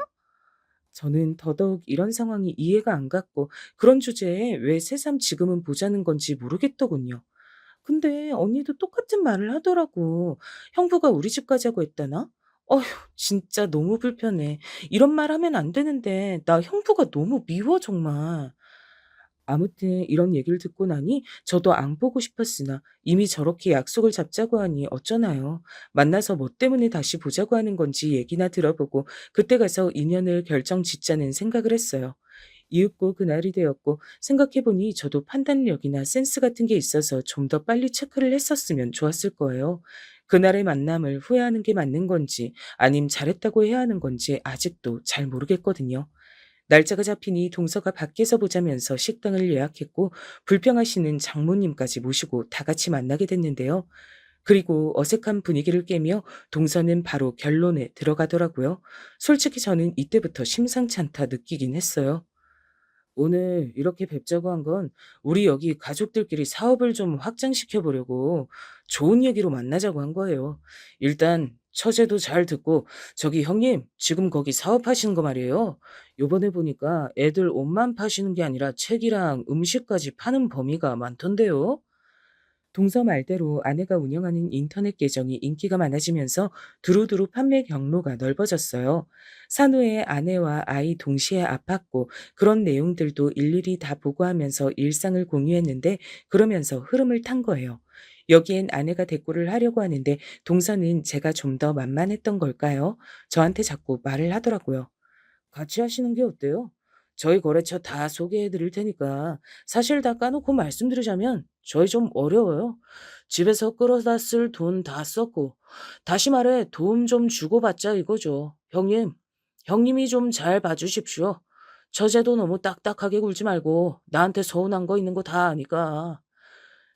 저는 더더욱 이런 상황이 이해가 안 갔고 그런 주제에 왜 새삼 지금은 보자는 건지 모르겠더군요. 근데 언니도 똑같은 말을 하더라고. 형부가 우리 집 가자고 했다나? 어휴, 진짜 너무 불편해. 이런 말 하면 안 되는데, 나 형부가 너무 미워, 정말. 아무튼 이런 얘기를 듣고 나니 저도 안 보고 싶었으나 이미 저렇게 약속을 잡자고 하니 어쩌나요. 만나서 뭐 때문에 다시 보자고 하는 건지 얘기나 들어보고 그때 가서 인연을 결정 짓자는 생각을 했어요. 이윽고 그날이 되었고 생각해보니 저도 판단력이나 센스 같은 게 있어서 좀 더 빨리 체크를 했었으면 좋았을 거예요. 그날의 만남을 후회하는 게 맞는 건지 아님 잘했다고 해야 하는 건지 아직도 잘 모르겠거든요. 날짜가 잡히니 동서가 밖에서 보자면서 식당을 예약했고 불평하시는 장모님까지 모시고 다 같이 만나게 됐는데요. 그리고 어색한 분위기를 깨며 동서는 바로 결론에 들어가더라고요. 솔직히 저는 이때부터 심상치 않다 느끼긴 했어요. 오늘 이렇게 뵙자고 한 건 우리 여기 가족들끼리 사업을 좀 확장시켜 보려고 좋은 얘기로 만나자고 한 거예요. 일단 처제도 잘 듣고 저기 형님 지금 거기 사업하시는 거 말이에요. 요번에 보니까 애들 옷만 파시는 게 아니라 책이랑 음식까지 파는 범위가 많던데요. 동서 말대로 아내가 운영하는 인터넷 계정이 인기가 많아지면서 두루두루 판매 경로가 넓어졌어요. 산후에 아내와 아이 동시에 아팠고 그런 내용들도 일일이 다 보고하면서 일상을 공유했는데 그러면서 흐름을 탄 거예요. 여기엔 아내가 대꾸를 하려고 하는데 동서는 제가 좀 더 만만했던 걸까요? 저한테 자꾸 말을 하더라고요. 같이 하시는 게 어때요? 저희 거래처 다 소개해 드릴 테니까 사실 다 까놓고 말씀드리자면 저희 좀 어려워요. 집에서 끌어다 쓸 돈 다 썼고 다시 말해 도움 좀 주고받자 이거죠. 형님이 좀 잘 봐주십시오. 처제도 너무 딱딱하게 굴지 말고 나한테 서운한 거 있는 거 다 아니까.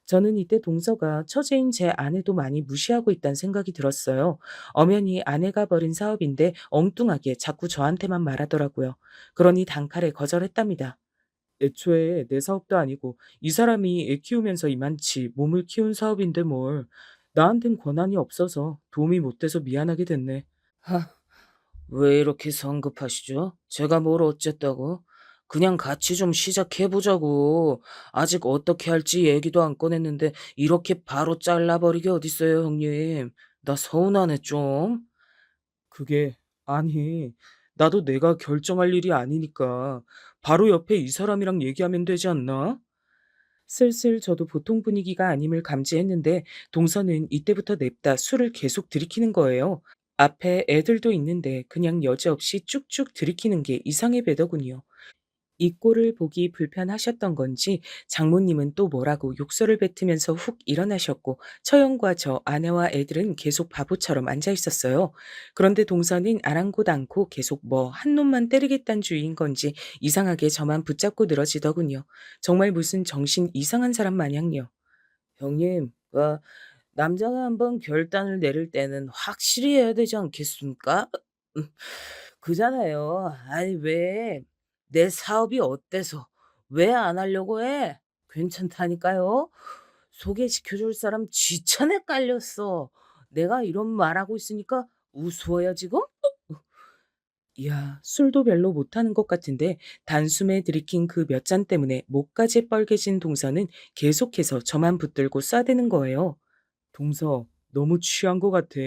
저는 이때 동서가 처제인 제 아내도 많이 무시하고 있다는 생각이 들었어요. 엄연히 아내가 벌인 사업인데 엉뚱하게 자꾸 저한테만 말하더라고요. 그러니 단칼에 거절했답니다. 애초에 내 사업도 아니고 이 사람이 애 키우면서 이만치 몸을 키운 사업인데 뭘. 나한텐 권한이 없어서 도움이 못 돼서 미안하게 됐네. 왜 이렇게 성급하시죠? 제가 뭘 어쨌다고? 그냥 같이 좀 시작해보자고. 아직 어떻게 할지 얘기도 안 꺼냈는데 이렇게 바로 잘라버리게 어딨어요, 형님. 나 서운하네, 좀. 그게, 아니, 나도 내가 결정할 일이 아니니까 바로 옆에 이 사람이랑 얘기하면 되지 않나? 슬슬 저도 보통 분위기가 아님을 감지했는데 동서는 이때부터 냅다 술을 계속 들이키는 거예요. 앞에 애들도 있는데 그냥 여지없이 쭉쭉 들이키는 게 이상해 배더군요. 이 꼴을 보기 불편하셨던 건지 장모님은 또 뭐라고 욕설을 뱉으면서 훅 일어나셨고 처형과 저 아내와 애들은 계속 바보처럼 앉아 있었어요. 그런데 동서는 아랑곳 않고 계속 뭐 한 놈만 때리겠다는 주의인 건지 이상하게 저만 붙잡고 늘어지더군요. 정말 무슨 정신 이상한 사람 마냥요. 형님, 남자가 한번 결단을 내릴 때는 확실히 해야 되지 않겠습니까? 음, 그잖아요. 아니, 왜? 내 사업이 어때서? 왜 안 하려고 해? 괜찮다니까요. 소개시켜줄 사람 지천에 깔렸어. 내가 이런 말하고 있으니까 우스워요, 지금? 이야, 술도 별로 못하는 것 같은데 단숨에 들이킨 그 몇 잔 때문에 목까지 뻘개진 동서는 계속해서 저만 붙들고 쏴대는 거예요. 동서, 너무 취한 것 같아.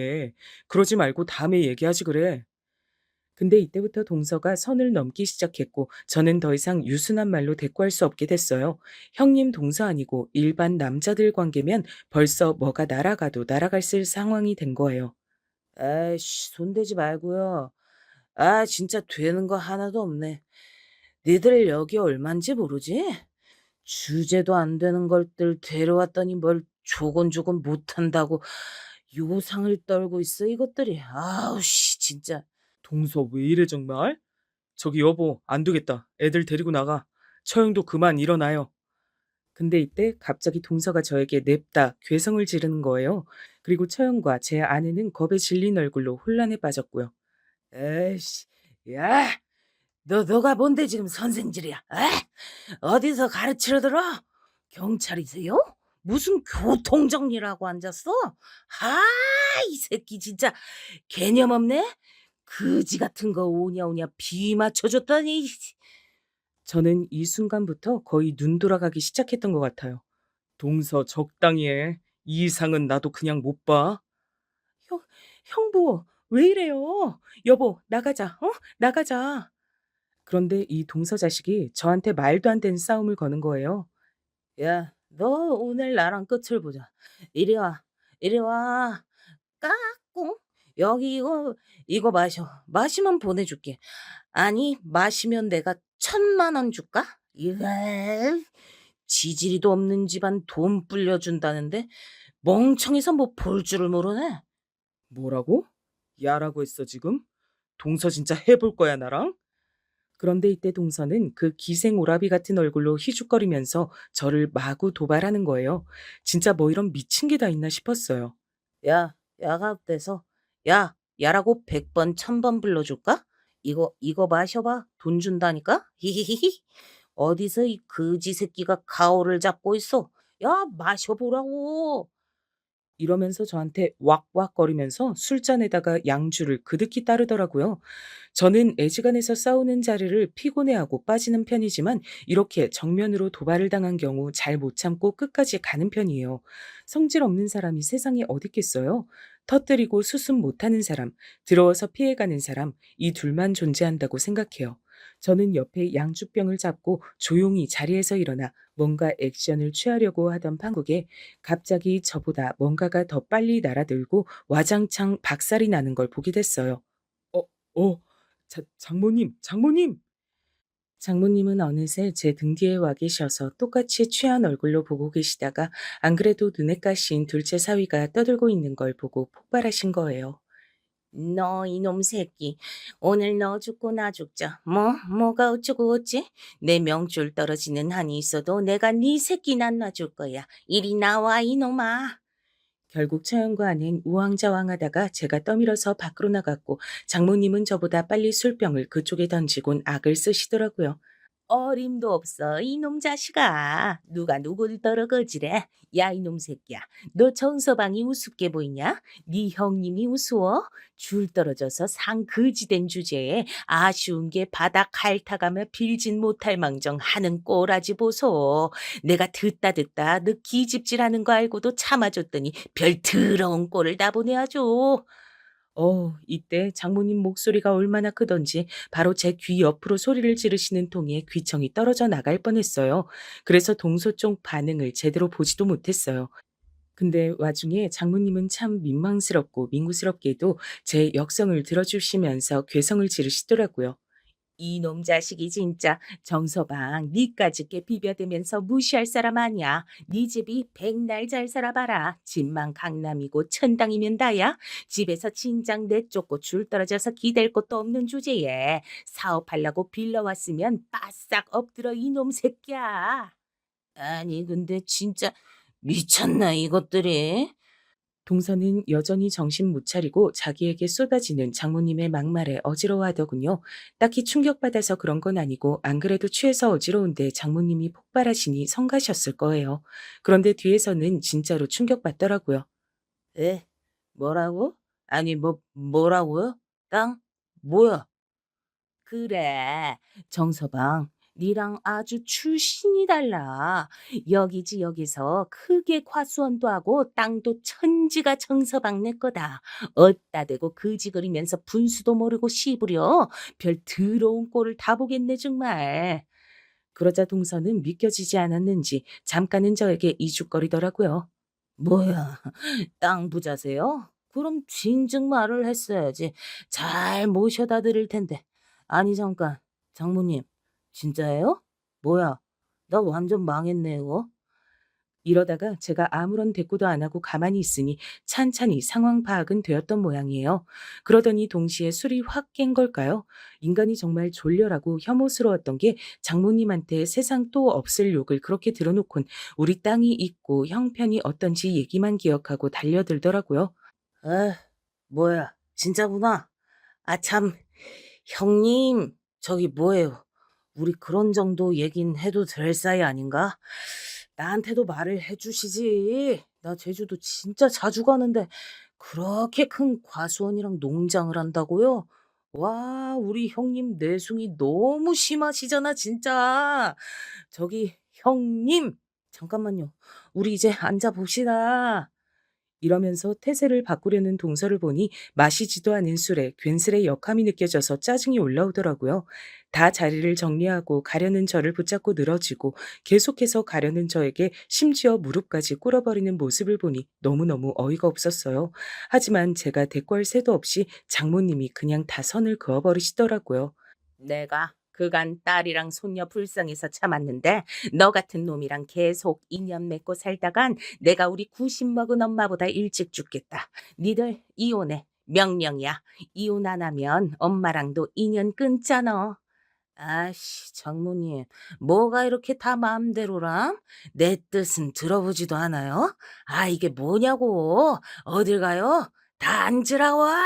그러지 말고 다음에 얘기하지 그래. 근데 이때부터 동서가 선을 넘기 시작했고 저는 더 이상 유순한 말로 대꾸할 수 없게 됐어요. 형님 동서 아니고 일반 남자들 관계면 벌써 뭐가 날아가도 날아갈 쓸 상황이 된 거예요. 에이씨, 손대지 말고요. 아, 진짜 되는 거 하나도 없네. 니들 여기 얼만지 모르지? 주제도 안 되는 걸들 데려왔더니 뭘 조곤조곤 못한다고 요상을 떨고 있어 이것들이. 아우 씨 진짜. 동서 왜 이래 정말? 저기 여보, 안 되겠다. 애들 데리고 나가. 처형도 그만 일어나요. 근데 이때 갑자기 동서가 저에게 냅다 괴성을 지르는 거예요. 그리고 처형과 제 아내는 겁에 질린 얼굴로 혼란에 빠졌고요. 에이씨, 야, 너가 뭔데 지금 선생질이야? 에? 어디서 가르치러 들어? 경찰이세요? 무슨 교통정리라고 앉았어? 아, 이 새끼 진짜 개념 없네? 그지 같은 거 오냐 오냐 비 맞춰줬더니. 저는 이 순간부터 거의 눈 돌아가기 시작했던 것 같아요. 동서 적당히 해. 이 이상은 나도 그냥 못 봐. 형, 형부, 왜 이래요? 여보, 나가자, 나가자. 그런데 이 동서 자식이 저한테 말도 안 되는 싸움을 거는 거예요. 야, 너 오늘 나랑 끝을 보자. 이리 와, 이리 와. 까꿍. 여기 이거 마셔. 마시면 보내줄게. 아니, 마시면 내가 1,000만 원 줄까? 이래. 지지리도 없는 집안 돈 불려준다는데 멍청해서 뭐 볼 줄을 모르네. 뭐라고? 야라고 했어, 지금? 동서 진짜 해볼 거야, 나랑? 그런데 이때 동서는 그 기생 오라비 같은 얼굴로 희죽거리면서 저를 마구 도발하는 거예요. 진짜 뭐 이런 미친 게 다 있나 싶었어요. 야, 야가 어때서? 야, 야라고 100번, 1,000번 불러줄까? 이거 마셔봐. 돈 준다니까? 히히히히. 어디서 이 거지 새끼가 가오를 잡고 있어? 야, 마셔보라고. 이러면서 저한테 왁왁거리면서 술잔에다가 양주를 그득히 따르더라고요. 저는 애지간해서 싸우는 자리를 피곤해하고 빠지는 편이지만 이렇게 정면으로 도발을 당한 경우 잘 못 참고 끝까지 가는 편이에요. 성질 없는 사람이 세상에 어디 있겠어요? 터뜨리고 수습 못하는 사람, 들어와서 피해가는 사람, 이 둘만 존재한다고 생각해요. 저는 옆에 양주병을 잡고 조용히 자리에서 일어나 뭔가 액션을 취하려고 하던 판국에 갑자기 저보다 뭔가가 더 빨리 날아들고 와장창 박살이 나는 걸 보게 됐어요. 어, 장모님, 장모님! 장모님은 어느새 제 등 뒤에 와 계셔서 똑같이 취한 얼굴로 보고 계시다가 안 그래도 눈에 가신 둘째 사위가 떠들고 있는 걸 보고 폭발하신 거예요. 너 이놈 새끼. 오늘 너 죽고 나 죽자. 뭐가 어쩌고 어찌? 내 명줄 떨어지는 한이 있어도 내가 네 새끼 난 놔줄 거야. 이리 나와 이놈아. 결국 처형과 아는 우왕좌왕하다가 제가 떠밀어서 밖으로 나갔고 장모님은 저보다 빨리 술병을 그쪽에 던지곤 악을 쓰시더라고요. 어림도 없어 이놈 자식아. 누가 누굴 떨어거지래. 야 이놈 새끼야. 너 정서방이 우습게 보이냐? 네 형님이 우스워? 줄 떨어져서 상 거지된 주제에 아쉬운 게 바닥 핥아가며 빌진 못할 망정 하는 꼬라지 보소. 내가 듣다 너 기집질하는 거 알고도 참아줬더니 별 더러운 꼴을 다 보내야죠. 이때 장모님 목소리가 얼마나 크던지 바로 제 귀 옆으로 소리를 지르시는 통에 귀청이 떨어져 나갈 뻔했어요. 그래서 동서 쪽 반응을 제대로 보지도 못했어요. 근데 와중에 장모님은 참 민망스럽고 민구스럽게도 제 역성을 들어주시면서 괴성을 지르시더라고요. 이놈 자식이 진짜 정서방 니까짓 게 비벼대면서 무시할 사람 아니야. 네 집이 백날 잘 살아봐라. 집만 강남이고 천당이면 다야. 집에서 진작 내쫓고 줄 떨어져서 기댈 곳도 없는 주제에 사업하려고 빌려왔으면 바싹 엎드려 이놈 새끼야. 아니 근데 진짜 미쳤나 이것들이? 동서는 여전히 정신 못 차리고 자기에게 쏟아지는 장모님의 막말에 어지러워하더군요. 딱히 충격받아서 그런 건 아니고 안 그래도 취해서 어지러운데 장모님이 폭발하시니 성가셨을 거예요. 그런데 뒤에서는 진짜로 충격받더라고요. 에? 뭐라고? 아니 뭐라고요? 땅? 뭐야? 그래, 정서방, 니랑 아주 출신이 달라. 여기지 여기서 크게 과수원도 하고 땅도 천지가 정서방 내 거다. 어따 대고 그지거리면서 분수도 모르고 씨부려. 별 더러운 꼴을 다 보겠네 정말. 그러자 동서는 믿겨지지 않았는지 잠깐은 저에게 이죽거리더라고요. 뭐야, 땅 부자세요? 그럼 진즉 말을 했어야지. 잘 모셔다 드릴 텐데. 아니 잠깐, 장모님, 진짜예요? 뭐야, 나 완전 망했네요. 이러다가 제가 아무런 대꾸도 안 하고 가만히 있으니 찬찬히 상황 파악은 되었던 모양이에요. 그러더니 동시에 술이 확 깬 걸까요? 인간이 정말 졸렬하고 혐오스러웠던 게 장모님한테 세상 또 없을 욕을 그렇게 들어놓곤 우리 땅이 있고 형편이 어떤지 얘기만 기억하고 달려들더라고요. 에, 뭐야, 진짜구나. 아, 참, 형님, 저기 뭐예요? 우리 그런 정도 얘긴 해도 될 사이 아닌가? 나한테도 말을 해주시지. 나 제주도 진짜 자주 가는데 그렇게 큰 과수원이랑 농장을 한다고요? 와, 우리 형님 내숭이 너무 심하시잖아, 진짜. 저기, 형님, 잠깐만요. 우리 이제 앉아봅시다. 이러면서 태세를 바꾸려는 동서를 보니 마시지도 않은 술에 괜스레 역함이 느껴져서 짜증이 올라오더라고요. 다 자리를 정리하고 가려는 저를 붙잡고 늘어지고 계속해서 가려는 저에게 심지어 무릎까지 꿇어버리는 모습을 보니 너무너무 어이가 없었어요. 하지만 제가 대꾸할 새도 없이 장모님이 그냥 다 선을 그어버리시더라고요. 내가 그간 딸이랑 손녀 불쌍해서 참았는데 너 같은 놈이랑 계속 인연 맺고 살다간 내가 우리 90 먹은 엄마보다 일찍 죽겠다. 니들 이혼해. 명령이야. 이혼 안 하면 엄마랑도 인연 끊잖아. 아씨, 장모님, 뭐가 이렇게 다 마음대로람? 내 뜻은 들어보지도 않아요? 아, 이게 뭐냐고? 어딜 가요? 다 앉으라 와!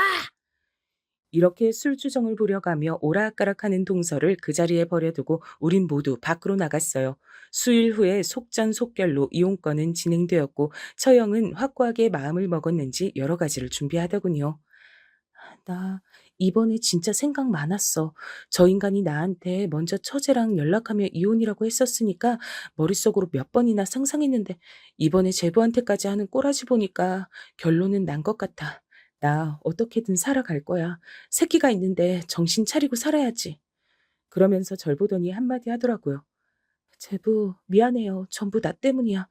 이렇게 술주정을 부려가며 오락가락하는 동서를 그 자리에 버려두고 우린 모두 밖으로 나갔어요. 수일 후에 속전속결로 이혼건은 진행되었고 처형은 확고하게 마음을 먹었는지 여러 가지를 준비하더군요. 나 이번에 진짜 생각 많았어. 저 인간이 나한테 먼저 처제랑 연락하며 이혼이라고 했었으니까 머릿속으로 몇 번이나 상상했는데 이번에 제부한테까지 하는 꼬라지 보니까 결론은 난 것 같아. 나 어떻게든 살아갈 거야. 새끼가 있는데 정신 차리고 살아야지. 그러면서 절 보더니 한마디 하더라고요. 제부, 미안해요. 전부 나 때문이야.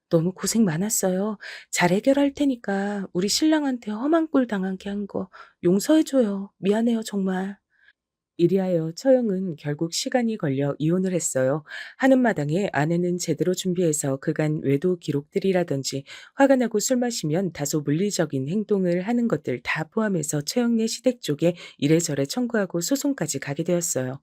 너무 고생 많았어요. 잘 해결할 테니까 우리 신랑한테 험한 꼴 당하게 한 거 용서해줘요. 미안해요, 정말. 이리하여 처형은 결국 시간이 걸려 이혼을 했어요. 하는 마당에 아내는 제대로 준비해서 그간 외도 기록들이라든지 화가 나고 술 마시면 다소 물리적인 행동을 하는 것들 다 포함해서 처형네 시댁 쪽에 이래저래 청구하고 소송까지 가게 되었어요.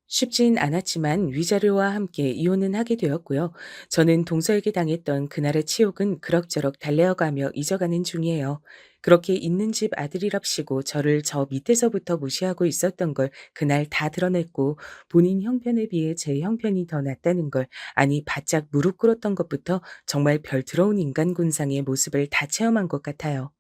쉽진 않았지만 위자료와 함께 이혼은 하게 되었고요. 저는 동서에게 당했던 그날의 치욕은 그럭저럭 달래어가며 잊어가는 중이에요. 그렇게 있는 집 아들이랍시고 저를 저 밑에서부터 무시하고 있었던 걸 그날 다 드러냈고 본인 형편에 비해 제 형편이 더 낫다는 걸 아니 바짝 무릎 꿇었던 것부터 정말 별 들어온 인간 군상의 모습을 다 체험한 것 같아요.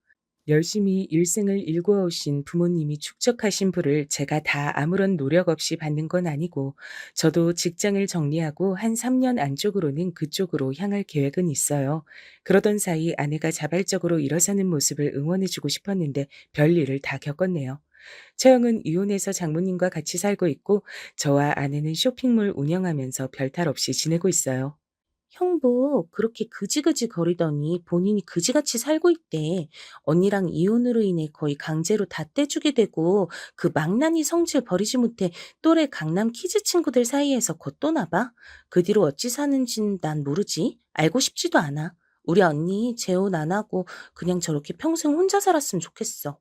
열심히 일생을 일구어 오신 부모님이 축적하신 부를 제가 다 아무런 노력 없이 받는 건 아니고 저도 직장을 정리하고 한 3년 안쪽으로는 그쪽으로 향할 계획은 있어요. 그러던 사이 아내가 자발적으로 일어서는 모습을 응원해주고 싶었는데 별일을 다 겪었네요. 처형은 이혼해서 장모님과 같이 살고 있고 저와 아내는 쇼핑몰 운영하면서 별탈 없이 지내고 있어요. 형부 그렇게 그지그지 거리더니 본인이 그지같이 살고 있대. 언니랑 이혼으로 인해 거의 강제로 다 떼주게 되고 그 망나니 성질 버리지 못해 또래 강남 키즈 친구들 사이에서 겉도나 봐. 그 뒤로 어찌 사는진 난 모르지. 알고 싶지도 않아. 우리 언니 재혼 안 하고 그냥 저렇게 평생 혼자 살았으면 좋겠어.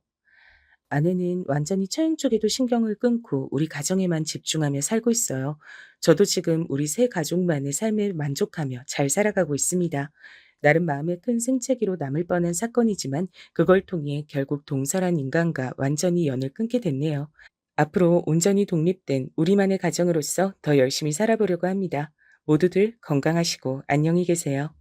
아내는 완전히 처형 쪽에도 신경을 끊고 우리 가정에만 집중하며 살고 있어요. 저도 지금 우리 세 가족만의 삶에 만족하며 잘 살아가고 있습니다. 나름 마음에 큰 생채기로 남을 뻔한 사건이지만 그걸 통해 결국 동서란 인간과 완전히 연을 끊게 됐네요. 앞으로 온전히 독립된 우리만의 가정으로서 더 열심히 살아보려고 합니다. 모두들 건강하시고 안녕히 계세요.